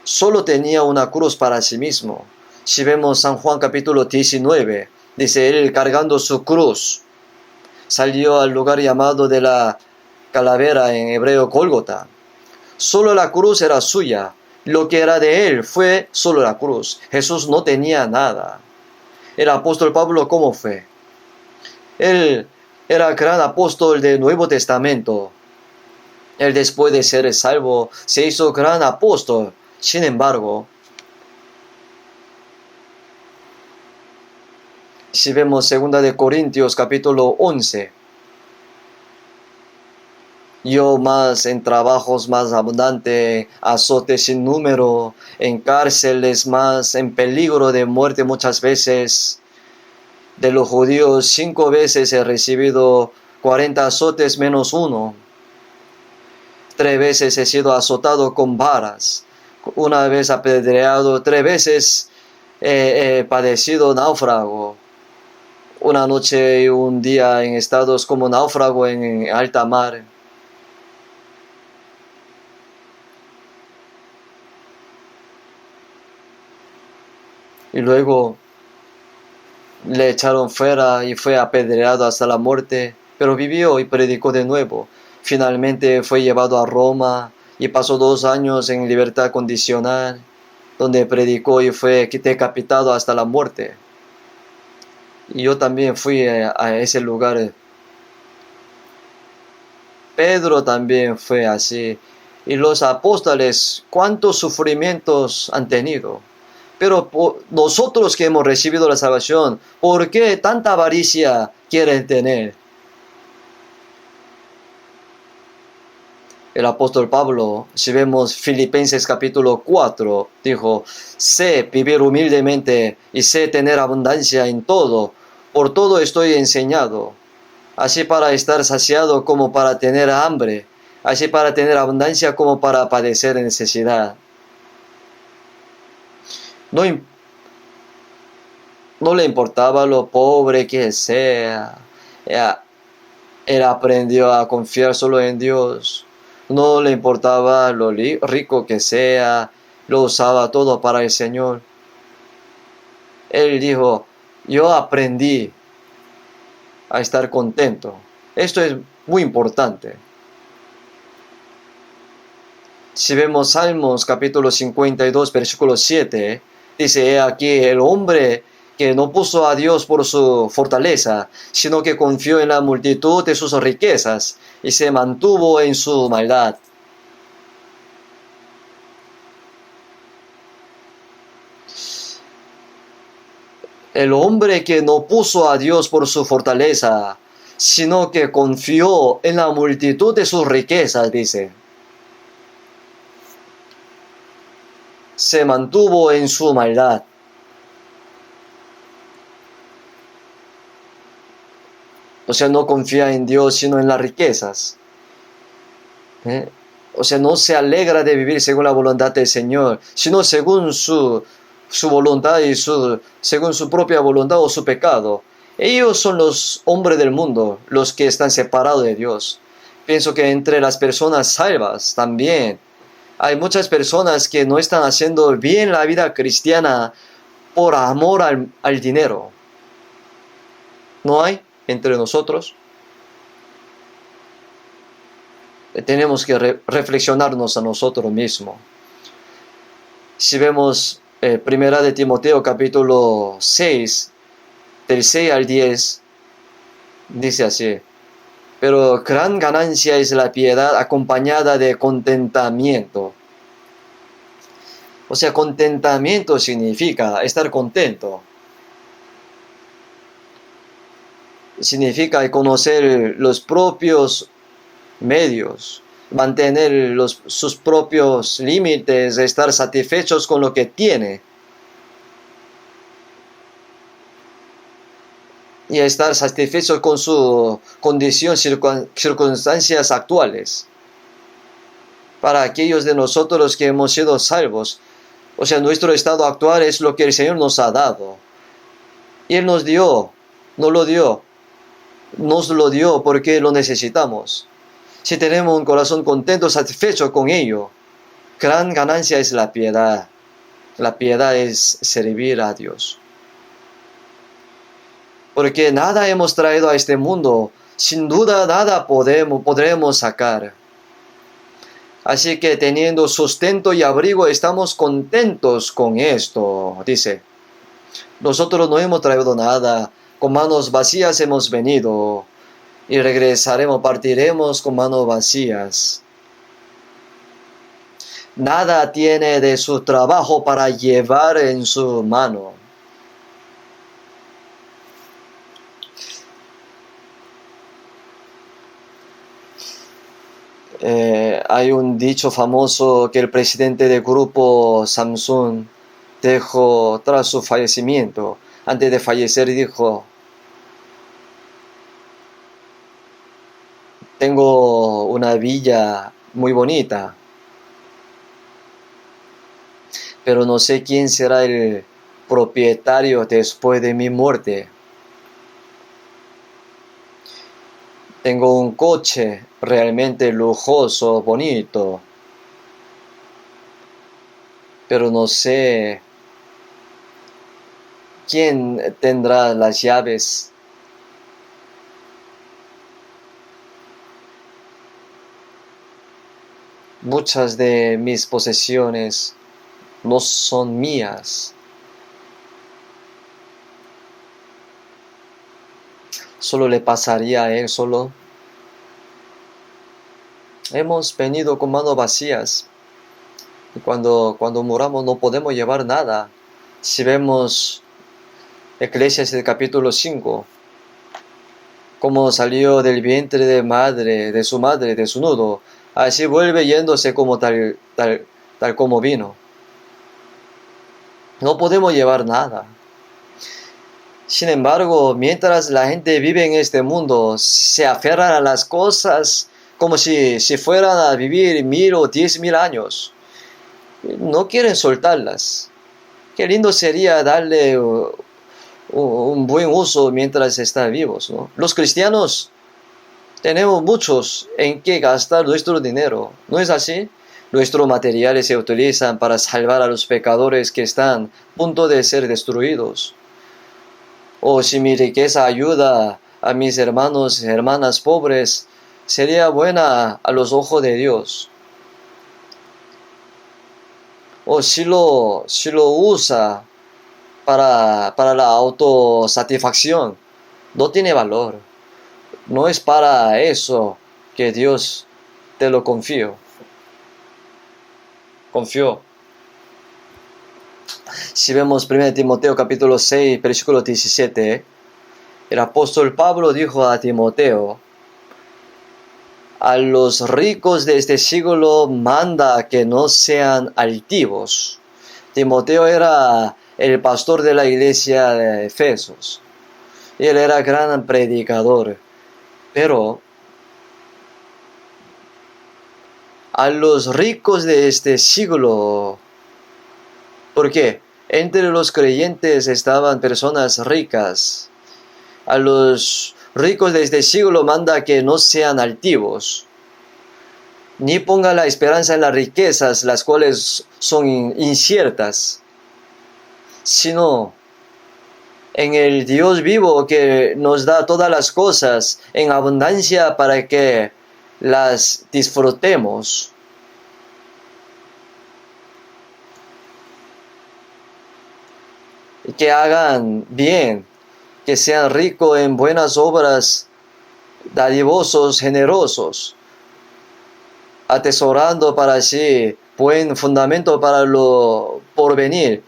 solo tenía una cruz para sí mismo. Si vemos San Juan capítulo 19, dice él cargando su cruz, salió al lugar llamado de la calavera en hebreo Gólgota. Solo la cruz era suya. Lo que era de él fue solo la cruz. Jesús no tenía nada. El apóstol Pablo, ¿cómo fue? Él era gran apóstol del Nuevo Testamento. Él después de ser salvo se hizo gran apóstol. Sin embargo, si vemos 2 de Corintios capítulo 11, Yo más en trabajos más abundante, azotes sin número, en cárceles más, en peligro de muerte muchas veces. De los judíos 5 veces he recibido 40 azotes menos uno. 3 veces he sido azotado con varas. Una vez apedreado, 3 veces he padecido náufrago. Una noche y un día en estados como náufrago en alta mar. Y luego le echaron fuera y fue apedreado hasta la muerte, pero vivió y predicó de nuevo. Finalmente fue llevado a Roma y pasó 2 años en libertad condicional, donde predicó y fue decapitado hasta la muerte. Y yo también fui a ese lugar. Pedro también fue así. Y los apóstoles, ¿cuántos sufrimientos han tenido? Pero nosotros que hemos recibido la salvación, ¿por qué tanta avaricia quieren tener? El apóstol Pablo, si vemos Filipenses capítulo 4, dijo, sé vivir humildemente y sé tener abundancia en todo. Por todo estoy enseñado, así para estar saciado como para tener hambre, así para tener abundancia como para padecer necesidad. No, no le importaba lo pobre que sea. Él aprendió a confiar solo en Dios. No le importaba lo rico que sea. Lo usaba todo para el Señor. Él dijo, yo aprendí a estar contento. Esto es muy importante. Si vemos Salmos capítulo 52, versículo 7, dice, he aquí el hombre que no puso a Dios por su fortaleza, sino que confió en la multitud de sus riquezas y se mantuvo en su maldad. El hombre que no puso a Dios por su fortaleza, sino que confió en la multitud de sus riquezas, dice, se mantuvo en su maldad. O sea, no confía en Dios, sino en las riquezas. O sea, no se alegra de vivir según la voluntad del Señor, sino según su voluntad y según su propia voluntad o su pecado. Ellos son los hombres del mundo, los que están separados de Dios. Pienso que entre las personas salvas también hay muchas personas que no están haciendo bien la vida cristiana por amor al dinero. ¿No hay entre nosotros? Tenemos que reflexionarnos a nosotros mismos. Si vemos Primera de Timoteo capítulo 6, del 6 al 10, dice así, pero gran ganancia es la piedad acompañada de contentamiento. O sea, contentamiento significa estar contento. Significa conocer los propios medios, mantener sus propios límites, estar satisfechos con lo que tiene y estar satisfechos con su condición, circunstancias actuales. Para aquellos de nosotros que hemos sido salvos, o sea, nuestro estado actual es lo que el Señor nos ha dado. Y Él nos dio, nos lo dio porque lo necesitamos. Si tenemos un corazón contento, satisfecho con ello, gran ganancia es la piedad. La piedad es servir a Dios. Porque nada hemos traído a este mundo, sin duda nada podremos sacar. Así que teniendo sustento y abrigo, estamos contentos con esto, dice. Nosotros no hemos traído nada, con manos vacías hemos venido, y regresaremos, partiremos con manos vacías. Nada tiene de su trabajo para llevar en su mano. Hay un dicho famoso que el presidente del grupo Samsung dijo tras su fallecimiento. Antes de fallecer dijo: tengo una villa muy bonita, pero no sé quién será el propietario después de mi muerte. Tengo un coche realmente lujoso, bonito, pero no sé quién tendrá las llaves. Muchas de mis posesiones no son mías. Solo le pasaría a él solo. Hemos venido con manos vacías. Y cuando muramos no podemos llevar nada. Si vemos Eclesiastes capítulo 5, cómo salió del vientre de su madre, de su nudo, así vuelve yéndose como tal como vino. No podemos llevar nada. Sin embargo, mientras la gente vive en este mundo, se aferran a las cosas como si fueran a vivir 1000 o 10.000 años. No quieren soltarlas. Qué lindo sería darle un buen uso mientras están vivos, ¿no? Los cristianos tenemos muchos en qué gastar nuestro dinero, ¿no es así? Nuestros materiales se utilizan para salvar a los pecadores que están a punto de ser destruidos. O si mi riqueza ayuda a mis hermanos y hermanas pobres, sería buena a los ojos de Dios. O si lo usa para la autosatisfacción, no tiene valor. No es para eso que Dios te lo confió. Si vemos 1 Timoteo capítulo 6, versículo 17, el apóstol Pablo dijo a Timoteo: a los ricos de este siglo manda que no sean altivos. Timoteo era el pastor de la iglesia de Efesos. Y él era gran predicador. Pero a los ricos de este siglo, ¿por qué? Entre los creyentes estaban personas ricas. A los ricos de este siglo manda que no sean altivos, ni pongan la esperanza en las riquezas, las cuales son inciertas, sino en el Dios vivo que nos da todas las cosas en abundancia para que las disfrutemos. Y que hagan bien, que sean ricos en buenas obras, dadivosos, generosos, atesorando para sí buen fundamento para lo porvenir,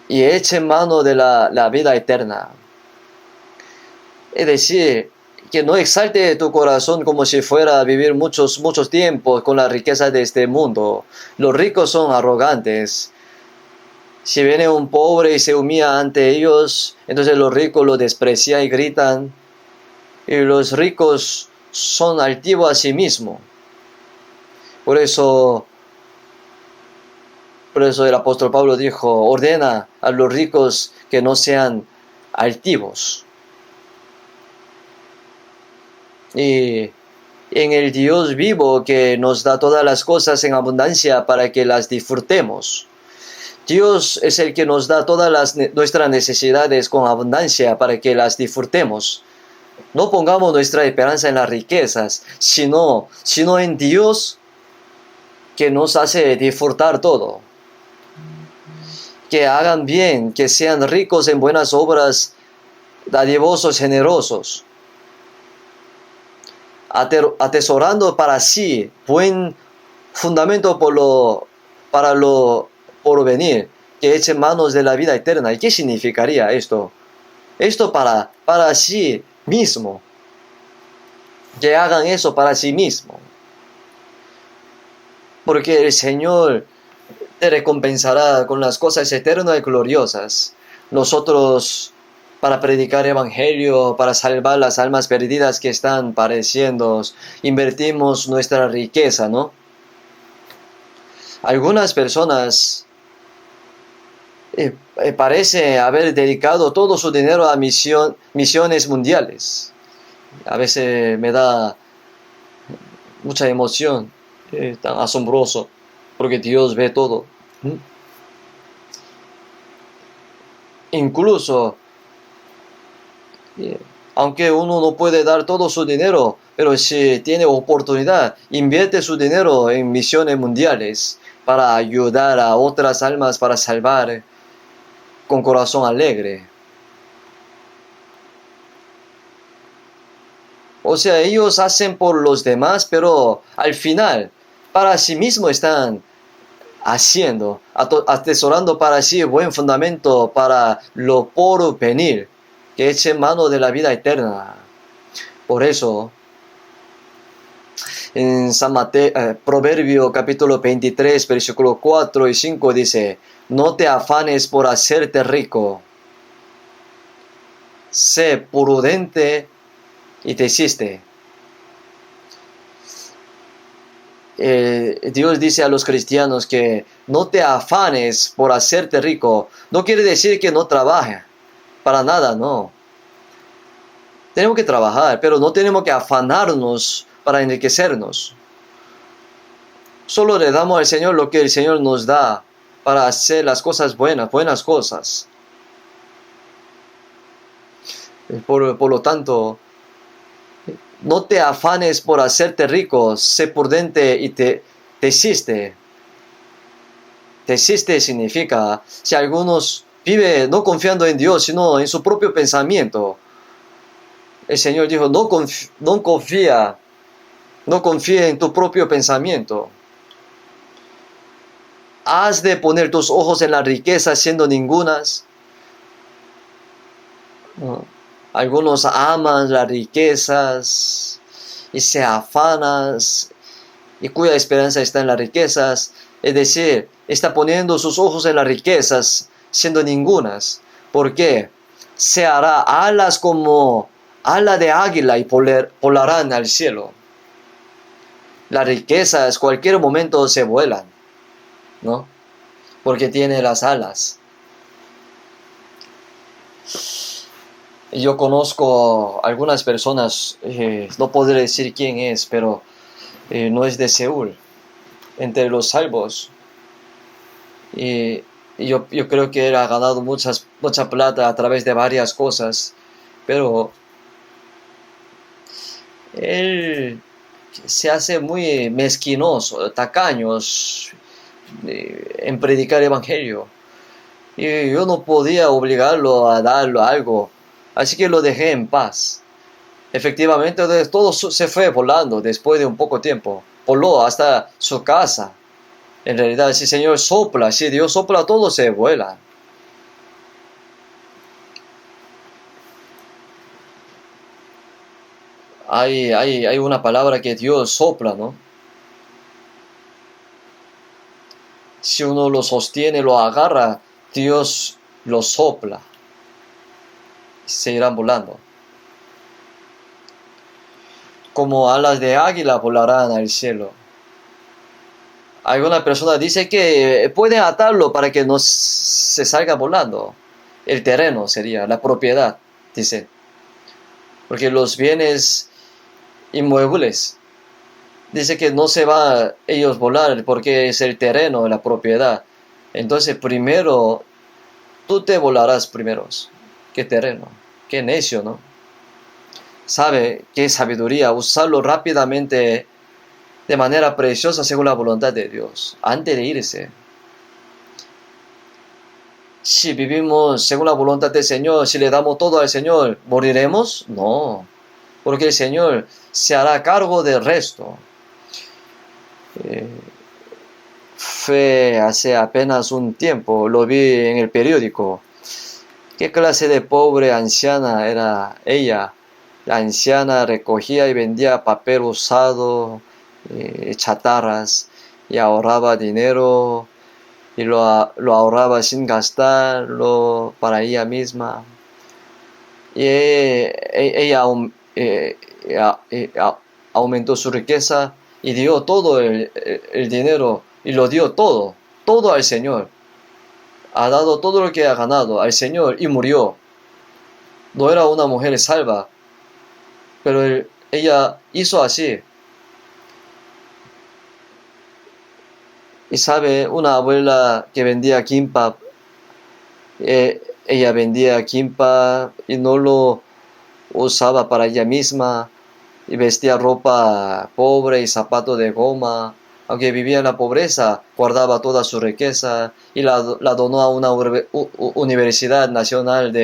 y echen mano de la vida eterna. Es decir, que no exalte tu corazón como si fuera a vivir muchos tiempos con las riquezas de este mundo. Los ricos son arrogantes. Si viene un pobre y se humilla ante ellos, entonces los ricos lo desprecian y gritan. Y los ricos son altivos a sí mismos. Por eso el apóstol Pablo dijo: ordena a los ricos que no sean altivos. Y en el Dios vivo que nos da todas las cosas en abundancia para que las disfrutemos. Dios es el que nos da todas nuestras necesidades con abundancia para que las disfrutemos. No pongamos nuestra esperanza en las riquezas, sino en Dios, que nos hace disfrutar todo. Que hagan bien, que sean ricos en buenas obras, dadivosos, generosos, atesorando para sí buen fundamento para lo porvenir, que echen manos de la vida eterna. ¿Y qué significaría esto? Esto para sí mismo. Que hagan eso para sí mismo. porque el Señor te recompensará con las cosas eternas y gloriosas. Nosotros, para predicar evangelio, para salvar las almas perdidas que están padeciendo, invertimos nuestra riqueza, ¿no? Algunas personas parece haber dedicado todo su dinero a misiones mundiales. A veces me da mucha emoción, tan asombroso, porque Dios ve todo. Incluso, aunque uno no puede dar todo su dinero, pero si tiene oportunidad, invierte su dinero en misiones mundiales para ayudar a otras almas, para salvar con corazón alegre. O sea, ellos hacen por los demás, pero al final, para sí mismos están haciendo, atesorando para sí buen fundamento para lo por venir, que eche mano de la vida eterna. Por eso, en Proverbio capítulo 23, versículo 4 y 5 dice, no te afanes por hacerte rico, sé prudente y desiste. Dios dice a los cristianos que no te afanes por hacerte rico. No quiere decir que no trabaje, para nada, no. Tenemos que trabajar, pero no tenemos que afanarnos para enriquecernos. Solo le damos al Señor lo que el Señor nos da para hacer las cosas buenas cosas. Por lo tanto, no te afanes por hacerte rico, sé prudente y desiste. Desiste significa, si algunos viven no confiando en Dios, sino en su propio pensamiento. El Señor dijo, no confía en tu propio pensamiento. ¿Has de poner tus ojos en la riqueza siendo ningunas? No. Algunos aman las riquezas y se afanan y cuya esperanza está en las riquezas. Es decir, está poniendo sus ojos en las riquezas siendo ningunas. ¿Por qué? Se hará alas como ala de águila y volarán al cielo. Las riquezas cualquier momento se vuelan, ¿no? Porque tiene las alas. Yo conozco algunas personas, no podré decir quién es, pero no es de Seúl, entre los salvos. Y yo creo que él ha ganado mucha plata a través de varias cosas, pero él se hace muy mezquinoso, tacaños en predicar evangelio. Y yo no podía obligarlo a darlo algo, así que lo dejé en paz. Efectivamente, todo se fue volando después de un poco tiempo. Voló hasta su casa. En realidad, si el Señor sopla, si Dios sopla, todo se vuela. Hay una palabra que Dios sopla, ¿no? Si uno lo sostiene, lo agarra, Dios lo sopla. Se irán volando. Como alas de águila volarán al cielo. Alguna persona dice que pueden atarlo para que no se salga volando. El terreno sería, la propiedad, dice. Porque los bienes inmuebles, dice que no se va ellos volar porque es el terreno, la propiedad. Entonces primero, tú te volarás primero. ¿Qué terreno? Qué necio, ¿no? Sabe qué sabiduría, usarlo rápidamente de manera preciosa según la voluntad de Dios, antes de irse. Si vivimos según la voluntad del Señor, si le damos todo al Señor, ¿moriremos? No, porque el Señor se hará cargo del resto. Fue hace apenas un tiempo, lo vi en el periódico. ¿Qué clase de pobre anciana era ella? La anciana recogía y vendía papel usado, chatarras, y ahorraba dinero y lo ahorraba sin gastarlo para ella misma. Y ella aumentó su riqueza y dio todo el dinero y lo dio todo al Señor. Ha dado todo lo que ha ganado al Señor y murió. No era una mujer salva, pero ella hizo así. Y sabe, una abuela que vendía kimbap, ella vendía kimbap y no lo usaba para ella misma, y vestía ropa pobre y zapatos de goma. Aunque vivía en la pobreza, guardaba toda su riqueza y la donó a una universidad nacional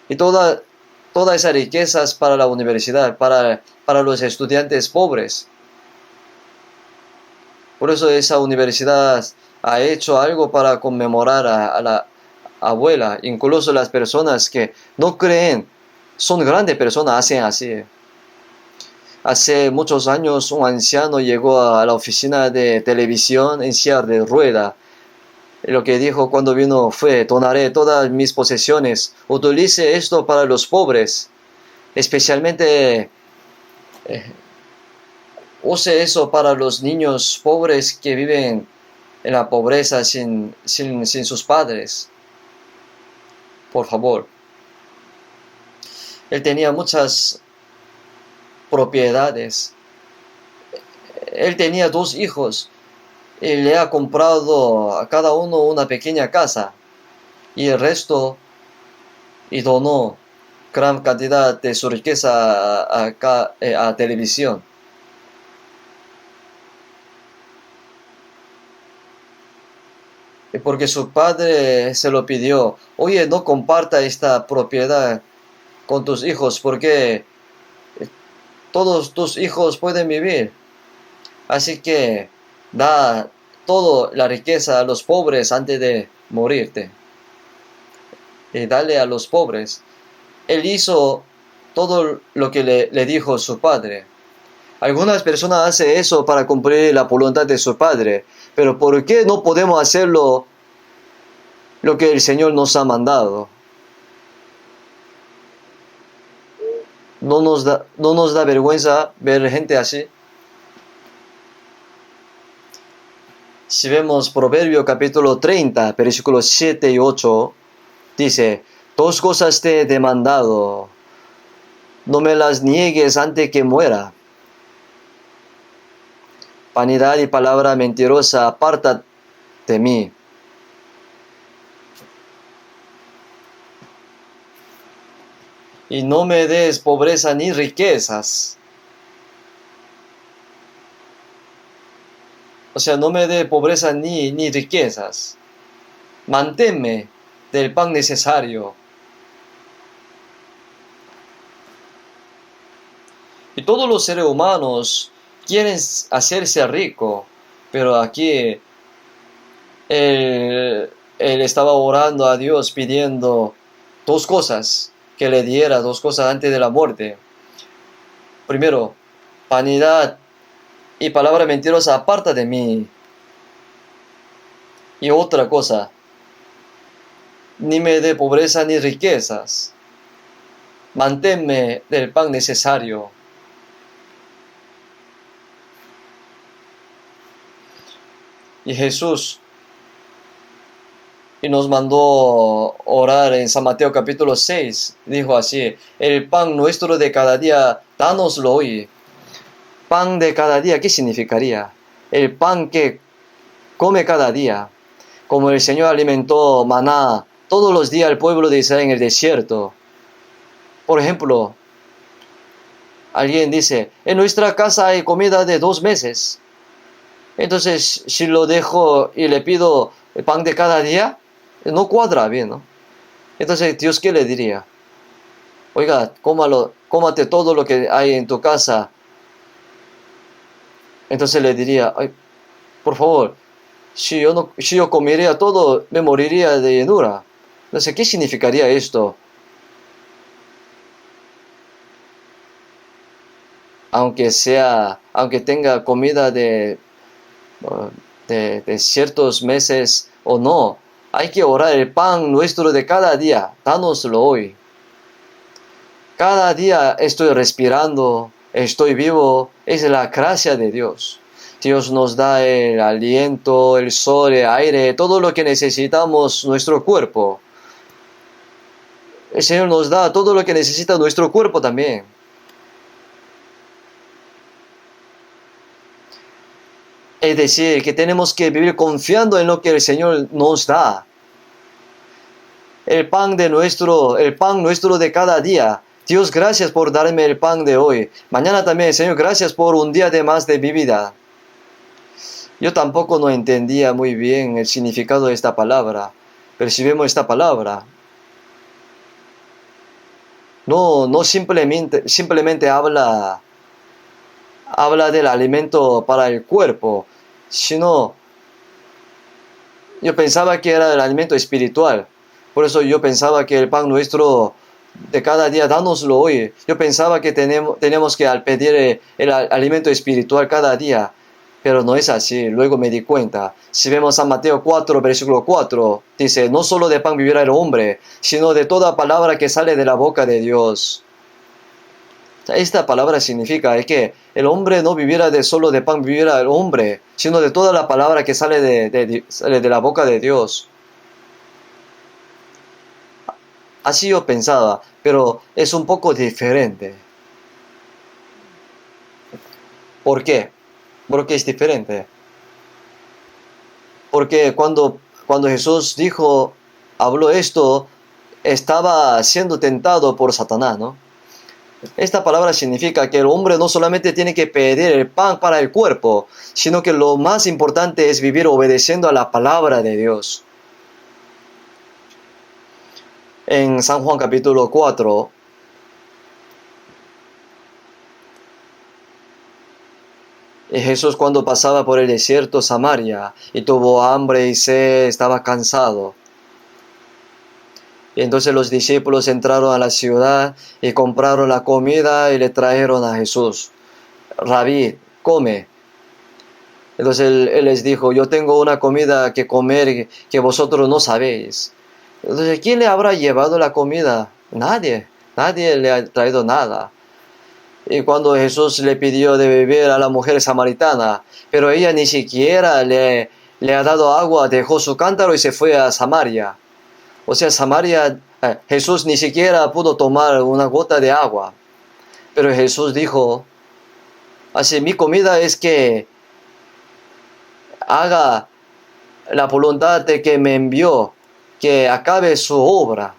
y toda esa riqueza es para la universidad, para los estudiantes pobres. Por eso esa universidad ha hecho algo para conmemorar a la abuela. Incluso las personas que no creen, son grandes personas, hacen así. Hace muchos años un anciano llegó a la oficina de televisión en silla de rueda. Lo que dijo cuando vino fue: donaré todas mis posesiones, utilice esto para los pobres, especialmente use eso para los niños pobres que viven en la pobreza sin sus padres. Por favor. Él tenía muchas propiedades. Él tenía 2 hijos y le ha comprado a cada uno una pequeña casa, y el resto, y donó gran cantidad de su riqueza a televisión. Porque su padre se lo pidió: oye, no comparta esta propiedad con tus hijos, porque todos tus hijos pueden vivir. Así que da toda la riqueza a los pobres antes de morirte. Y dale a los pobres. Él hizo todo lo que le dijo su padre. Algunas personas hacen eso para cumplir la voluntad de su padre. Pero ¿por qué no podemos hacerlo lo que el Señor nos ha mandado? ¿No nos da vergüenza ver gente así? Si vemos Proverbio capítulo 30, versículos 7 y 8, dice: 2 cosas te he demandado, no me las niegues antes que muera. Vanidad y palabra mentirosa, aparta de mí. Y no me des pobreza ni riquezas. O sea, no me dé pobreza ni riquezas. Manténme del pan necesario. Y todos los seres humanos quieren hacerse rico, pero aquí él estaba orando a Dios pidiendo 2 cosas, que le diera 2 cosas antes de la muerte. Primero, vanidad y palabra mentirosa, aparta de mí. Y otra cosa, ni me dé pobreza ni riquezas. Manténme del pan necesario. Y Jesús nos mandó orar en San Mateo capítulo 6. Dijo así: el pan nuestro de cada día, dánoslo hoy. Pan de cada día, ¿qué significaría? El pan que come cada día. Como el Señor alimentó maná todos los días al pueblo de Israel en el desierto. Por ejemplo, alguien dice: en nuestra casa hay comida de 2 meses. Entonces, si lo dejo y le pido el pan de cada día, no cuadra bien, ¿no? Entonces, Dios, ¿qué le diría? Oiga, cómate todo lo que hay en tu casa. Entonces le diría: ay, por favor, si yo comería todo, me moriría de llenura. Entonces, ¿qué significaría esto? aunque tenga comida de ciertos meses o no, hay que orar el pan nuestro de cada día, dánoslo hoy. Cada día estoy respirando, estoy vivo, es la gracia de Dios. Dios nos da el aliento, el sol, el aire, todo lo que necesitamos nuestro cuerpo. El Señor nos da todo lo que necesita nuestro cuerpo también. Es decir, que tenemos que vivir confiando en lo que el Señor nos da. El pan nuestro de cada día. Dios, gracias por darme el pan de hoy. Mañana también, Señor, gracias por un día de más de mi vida. Yo tampoco no entendía muy bien el significado de esta palabra. Percibimos esta palabra. No simplemente habla del alimento para el cuerpo, sino yo pensaba que era el alimento espiritual. Por eso yo pensaba que el pan nuestro de cada día, dánoslo hoy. Yo pensaba que tenemos que pedir el alimento espiritual cada día, pero no es así. Luego me di cuenta. Si vemos a Mateo 4, versículo 4, dice, no solo de pan vivirá el hombre, sino de toda palabra que sale de la boca de Dios. Esta palabra significa que el hombre no vivirá solo de pan vivirá el hombre, sino de toda la palabra que sale de la boca de Dios. Así yo pensaba, pero es un poco diferente. ¿Por qué? ¿Por qué es diferente? Porque cuando Jesús habló esto, estaba siendo tentado por Satanás, ¿no? Esta palabra significa que el hombre no solamente tiene que pedir el pan para el cuerpo, sino que lo más importante es vivir obedeciendo a la palabra de Dios. En San Juan capítulo 4, Jesús cuando pasaba por el desierto Samaria y tuvo hambre y sed, estaba cansado. Y entonces los discípulos entraron a la ciudad y compraron la comida y le trajeron a Jesús. Rabí, come. Entonces él les dijo, yo tengo una comida que comer que vosotros no sabéis. Entonces, ¿quién le habrá llevado la comida? Nadie le ha traído nada. Y cuando Jesús le pidió de beber a la mujer samaritana, pero ella ni siquiera le ha dado agua, dejó su cántaro y se fue a Samaria. O sea, Jesús ni siquiera pudo tomar una gota de agua. Pero Jesús dijo, así mi comida es que haga la voluntad de que me envió, que acabe su obra.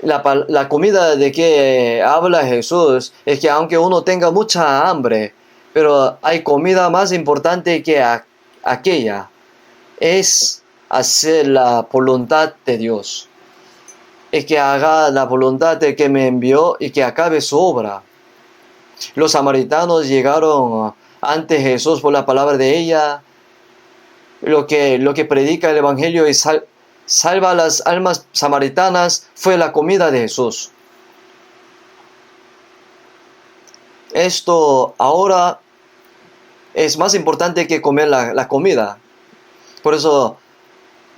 La comida de que habla Jesús es que aunque uno tenga mucha hambre, pero hay comida más importante que aquella, es hacer la voluntad de Dios. Es que haga la voluntad de que me envió y que acabe su obra. Los samaritanos llegaron ante Jesús por la palabra de ella. Lo que predica el Evangelio y salva a las almas samaritanas fue la comida de Jesús. Esto ahora es más importante que comer la comida. Por eso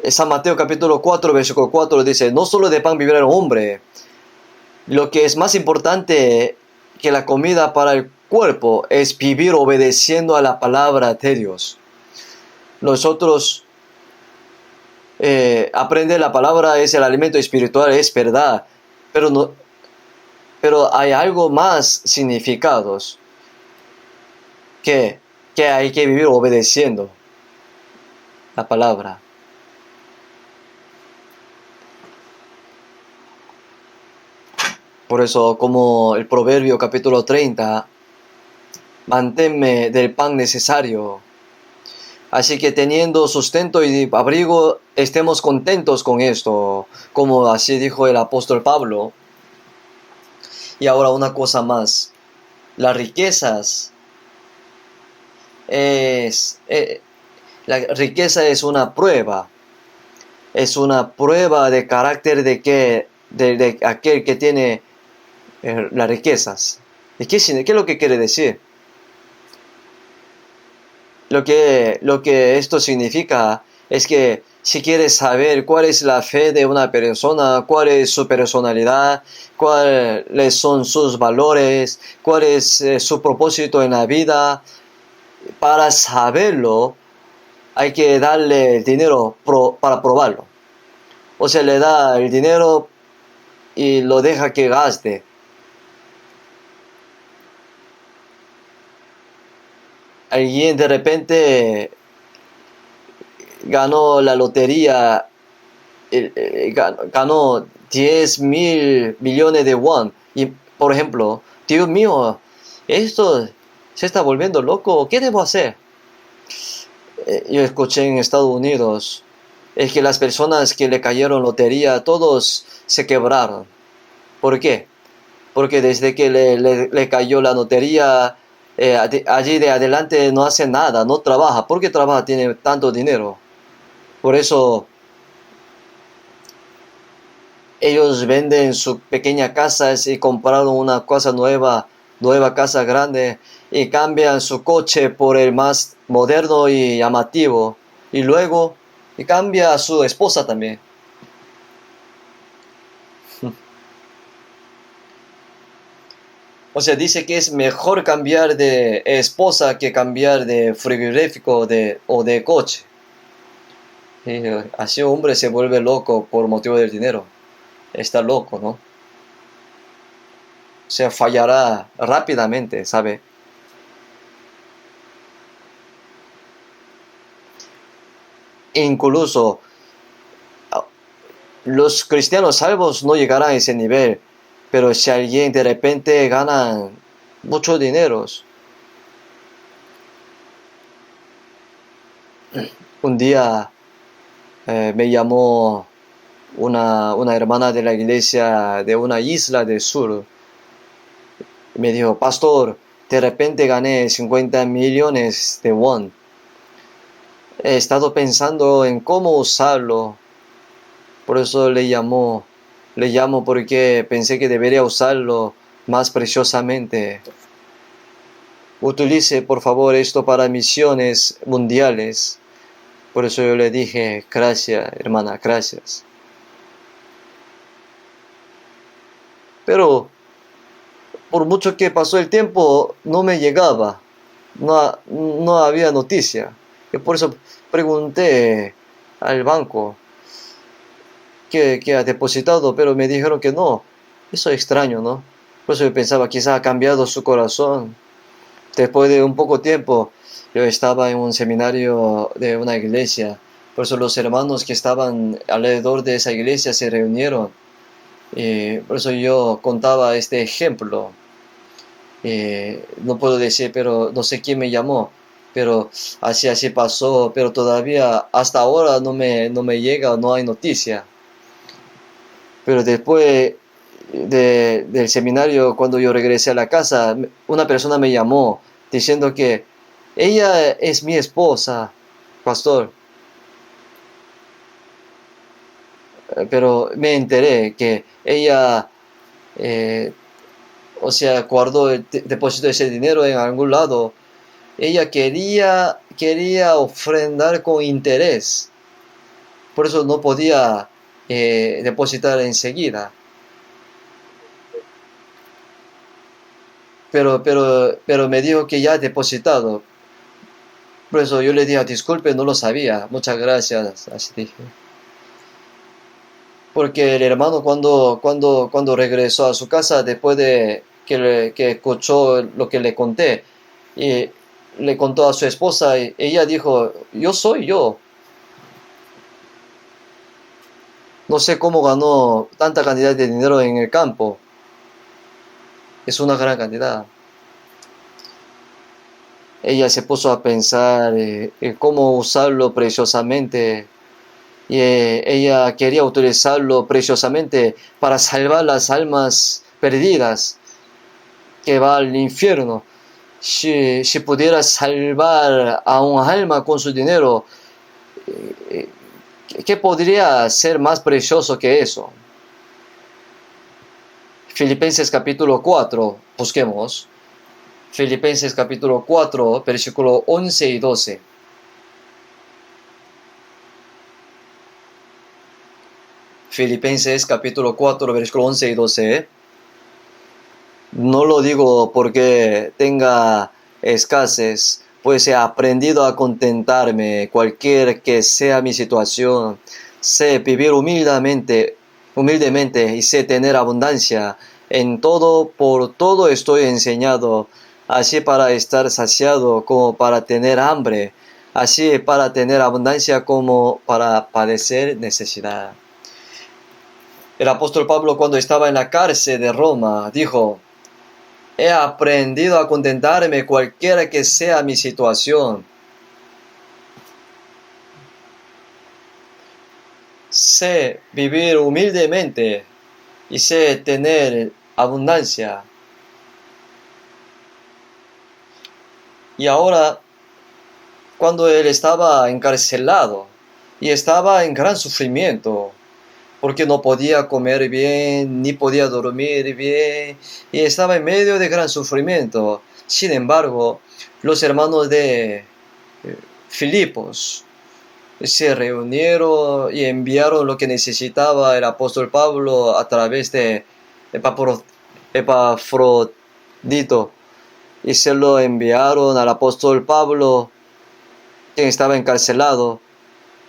San Mateo capítulo 4, versículo 4 dice, no solo de pan vivirá el hombre. Lo que es más importante que la comida para el cuerpo es vivir obedeciendo a la palabra de Dios. Nosotros aprender la palabra es el alimento espiritual, es verdad, pero hay algo más significados que hay que vivir obedeciendo la palabra. Por eso, como el Proverbio capítulo 30, manténme del pan necesario. Así que teniendo sustento y abrigo, estemos contentos con esto, como así dijo el apóstol Pablo. Y ahora una cosa más, las riquezas la riqueza es una prueba de carácter de aquel que tiene las riquezas. ¿Y qué es lo que quiere decir? Lo que esto significa es que si quieres saber cuál es la fe de una persona, cuál es su personalidad, cuáles son sus valores, cuál es su propósito en la vida, para saberlo hay que darle el dinero para probarlo. O sea, le da el dinero y lo deja que gaste. Alguien de repente ganó la lotería, ganó 10.000 millones de won. Y, por ejemplo, Dios mío, esto se está volviendo loco, ¿qué debo hacer? Yo escuché en Estados Unidos, es que las personas que le cayeron lotería, todos se quebraron. ¿Por qué? Porque desde que le cayó la lotería, allí de adelante no hace nada, no trabaja. ¿Por qué trabaja? Tiene tanto dinero. Por eso ellos venden sus pequeñas casas y compraron una casa nueva casa grande, y cambian su coche por el más moderno y llamativo. Y luego cambia a su esposa también. O sea, dice que es mejor cambiar de esposa que cambiar de frigorífico o de coche. Y así un hombre se vuelve loco por motivo del dinero. Está loco, ¿no? O sea, fallará rápidamente, ¿sabe? E incluso los cristianos salvos no llegarán a ese nivel. Pero si alguien de repente gana mucho dinero, un día me llamó una hermana de la iglesia de una isla del sur. Me dijo, pastor, de repente gané 50 millones de won. He estado pensando en cómo usarlo. Por eso le llamo porque pensé que debería usarlo más preciosamente. Utilice por favor esto para misiones mundiales. Por eso yo le dije, gracias hermana, gracias. Pero por mucho que pasó el tiempo, no me llegaba. No había noticia. Y por eso pregunté al banco que ha depositado, pero me dijeron que no. Eso es extraño, ¿no? Por eso yo pensaba, quizá ha cambiado su corazón. Después de un poco tiempo, yo estaba en un seminario de una iglesia. Por eso los hermanos que estaban alrededor de esa iglesia se reunieron. Y por eso yo contaba este ejemplo. No puedo decir, pero no sé quién me llamó. Pero así pasó. Pero todavía hasta ahora no me llega, no hay noticia. Pero después del seminario, cuando yo regresé a la casa, una persona me llamó diciendo que ella es mi esposa, pastor. Pero me enteré que ella, o sea, guardó depositó ese dinero en algún lado. Ella quería ofrendar con interés. Por eso no podía depositar enseguida. Pero me dijo que ya ha depositado. Por eso yo le dije, disculpe, no lo sabía. Muchas gracias, así dije. Porque el hermano cuando regresó a su casa, después de que escuchó lo que le conté, y le contó a su esposa, y ella dijo, yo soy yo. No sé cómo ganó tanta cantidad de dinero en el campo. Es una gran cantidad. Ella se puso a pensar en cómo usarlo preciosamente. Y ella quería utilizarlo preciosamente para salvar las almas perdidas que va al infierno. Si pudiera salvar a un alma con su dinero, ¿qué podría ser más precioso que eso? Filipenses capítulo 4, busquemos. Filipenses capítulo 4, versículo 11 y 12. Filipenses capítulo 4, versículo 11 y 12. No lo digo porque tenga escasez, pues he aprendido a contentarme cualquier que sea mi situación. Sé vivir humildemente y sé tener abundancia. En todo, por todo estoy enseñado, así para estar saciado como para tener hambre, así para tener abundancia como para padecer necesidad. El apóstol Pablo, cuando estaba en la cárcel de Roma, dijo: he aprendido a contentarme cualquiera que sea mi situación. Sé vivir humildemente y sé tener abundancia. Y ahora, cuando él estaba encarcelado y estaba en gran sufrimiento, porque no podía comer bien, ni podía dormir bien, y estaba en medio de gran sufrimiento. Sin embargo, los hermanos de Filipos se reunieron y enviaron lo que necesitaba el apóstol Pablo a través de Epafrodito, y se lo enviaron al apóstol Pablo, quien estaba encarcelado.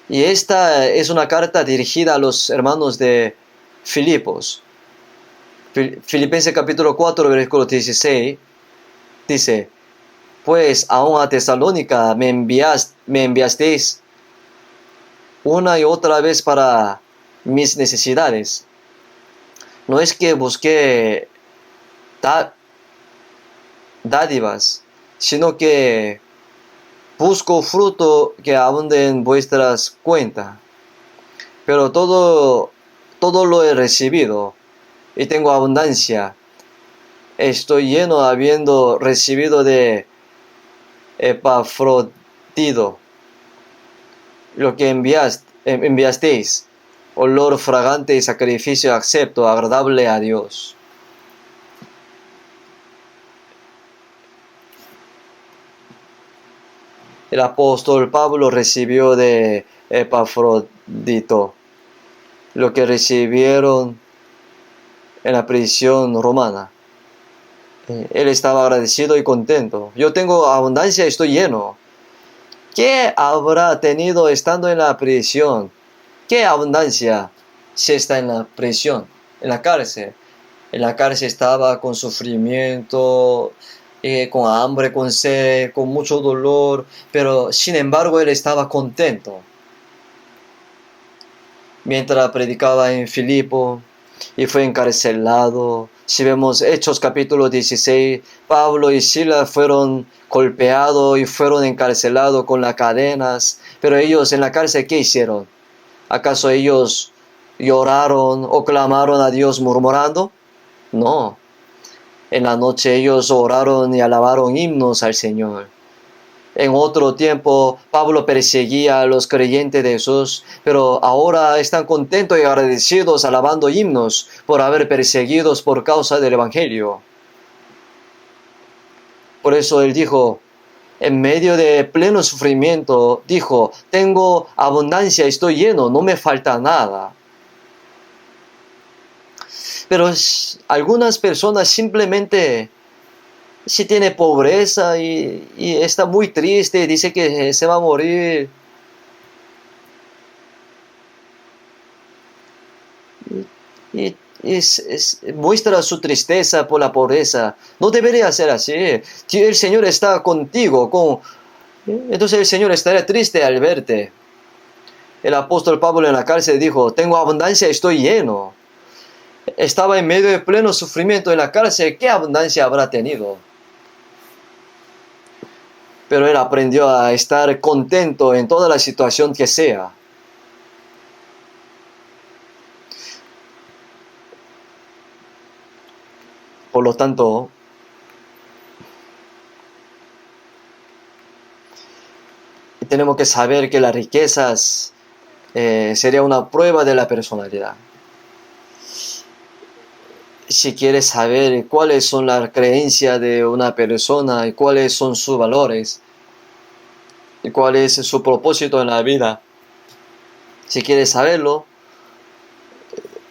Y esta es una carta dirigida a los hermanos de Filipos. Filipenses capítulo 4, versículo 16, dice: pues aún a Tesalónica me enviasteis una y otra vez para mis necesidades. No es que busqué dádivas, sino que busco fruto que abunde en vuestras cuentas. Pero todo lo he recibido y tengo abundancia. Estoy lleno habiendo recibido de Epafrodito lo que enviasteis, olor fragante y sacrificio acepto, agradable a Dios. El apóstol Pablo recibió de Epafrodito lo que recibieron en la prisión romana. Él estaba agradecido y contento. Yo tengo abundancia y estoy lleno. ¿Qué habrá tenido estando en la prisión? ¿Qué abundancia si está en la prisión, en la cárcel? En la cárcel estaba con sufrimiento, con hambre, con sed, con mucho dolor, pero sin embargo él estaba contento. Mientras predicaba en Filipo y fue encarcelado. Si vemos Hechos capítulo 16, Pablo y Silas fueron golpeados y fueron encarcelados con las cadenas, pero ellos en la cárcel, ¿qué hicieron? ¿Acaso ellos lloraron o clamaron a Dios murmurando? No. En la noche ellos oraron y alabaron himnos al Señor. En otro tiempo, Pablo perseguía a los creyentes de Jesús, pero ahora están contentos y agradecidos alabando himnos por haber perseguidos por causa del Evangelio. Por eso él dijo, en medio de pleno sufrimiento, dijo: tengo abundancia, estoy lleno, no me falta nada. Pero algunas personas simplemente, si tiene pobreza y está muy triste, dice que se va a morir, y muestra su tristeza por la pobreza. No debería ser así. Si el Señor está contigo, entonces el Señor estaría triste al verte. El apóstol Pablo en la cárcel dijo: tengo abundancia, estoy lleno. Estaba en medio de pleno sufrimiento en la cárcel. ¿Qué abundancia habrá tenido? Pero él aprendió a estar contento en toda la situación que sea. Por lo tanto, tenemos que saber que las riquezas sería una prueba de la personalidad. si quieres saber cuáles son las creencias de una persona y cuáles son sus valores y cuál es su propósito en la vida, si quieres saberlo,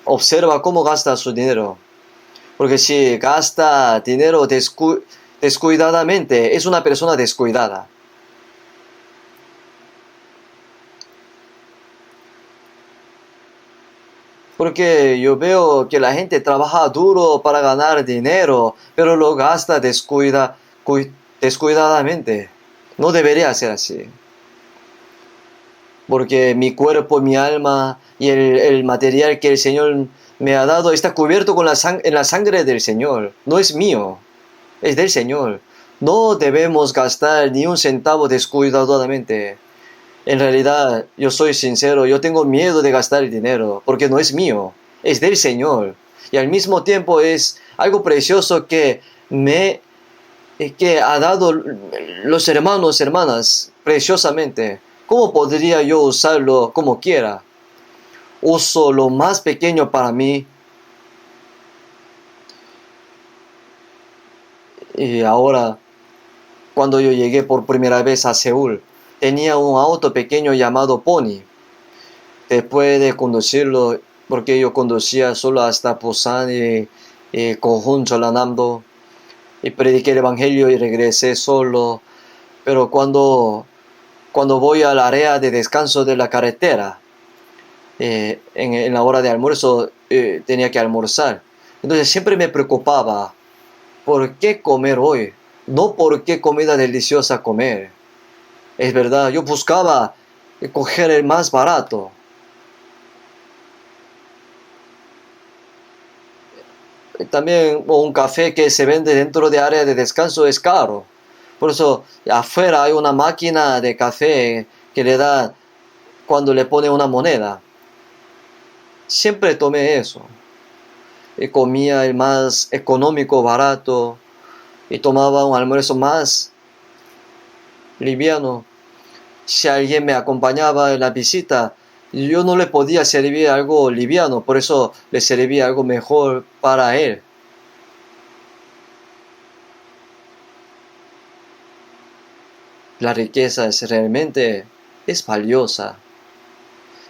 observa cómo gasta su dinero. Porque si gasta dinero descuidadamente, es una persona descuidada. Porque yo veo que la gente trabaja duro para ganar dinero, pero lo gasta descuidadamente. No debería ser así. Porque mi cuerpo, mi alma y el material que el Señor me ha dado está cubierto con en la sangre del Señor. No es mío, es del Señor. No debemos gastar ni un centavo descuidadamente. En realidad, yo soy sincero, yo tengo miedo de gastar el dinero, porque no es mío, es del Señor. Y al mismo tiempo es algo precioso que ha dado los hermanos, hermanas, preciosamente. ¿Cómo podría yo usarlo como quiera? Uso lo más pequeño para mí. Y ahora, cuando yo llegué por primera vez a Seúl, tenía un auto pequeño llamado Pony. Después de conducirlo, porque yo conducía solo hasta Busan y Gojun, Cholanamdo, y prediqué el Evangelio y regresé solo. Pero cuando voy al área de descanso de la carretera, en la hora de almuerzo tenía que almorzar. Entonces siempre me preocupaba, ¿por qué comer hoy? No por qué comida deliciosa comer. Es verdad, yo buscaba coger el más barato. También un café que se vende dentro de área de descanso es caro. Por eso afuera hay una máquina de café que le da cuando le pone una moneda. Siempre tomé eso. Y comía el más económico, barato. Y tomaba un almuerzo más liviano. Si alguien me acompañaba en la visita, yo no le podía servir algo liviano. Por eso le servía algo mejor para él. La riqueza realmente es valiosa.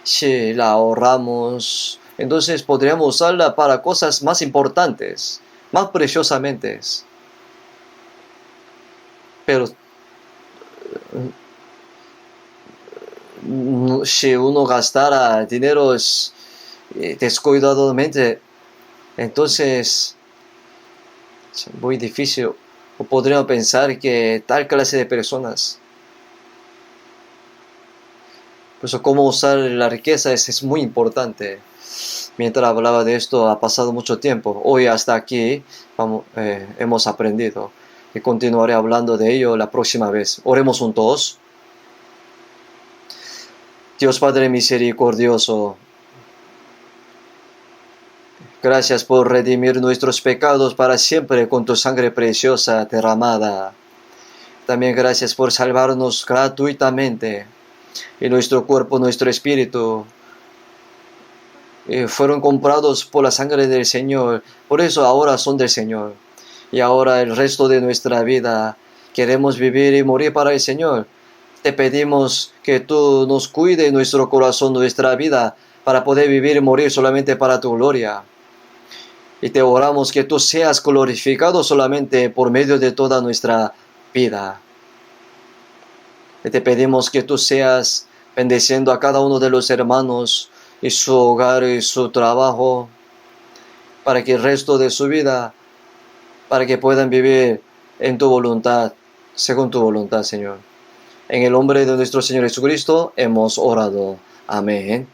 Si la ahorramos, entonces podríamos usarla para cosas más importantes, más preciosamente. Pero si uno gastara dinero descuidadamente, entonces es muy difícil. O podríamos pensar que tal clase de personas. Por eso cómo usar la riqueza es muy importante. Mientras hablaba de esto ha pasado mucho tiempo. Hoy hasta aquí hemos aprendido. Y continuaré hablando de ello la próxima vez. Oremos juntos. Dios Padre misericordioso, gracias por redimir nuestros pecados para siempre con tu sangre preciosa derramada. También gracias por salvarnos gratuitamente. Y nuestro cuerpo, nuestro espíritu fueron comprados por la sangre del Señor. Por eso ahora son del Señor. Y ahora el resto de nuestra vida queremos vivir y morir para el Señor. Te pedimos que tú nos cuides nuestro corazón, nuestra vida, para poder vivir y morir solamente para tu gloria. Y te oramos que tú seas glorificado solamente por medio de toda nuestra vida. Y te pedimos que tú seas bendeciendo a cada uno de los hermanos y su hogar y su trabajo, para que el resto de su vida, para que puedan vivir en tu voluntad, según tu voluntad, Señor. En el nombre de nuestro Señor Jesucristo hemos orado. Amén.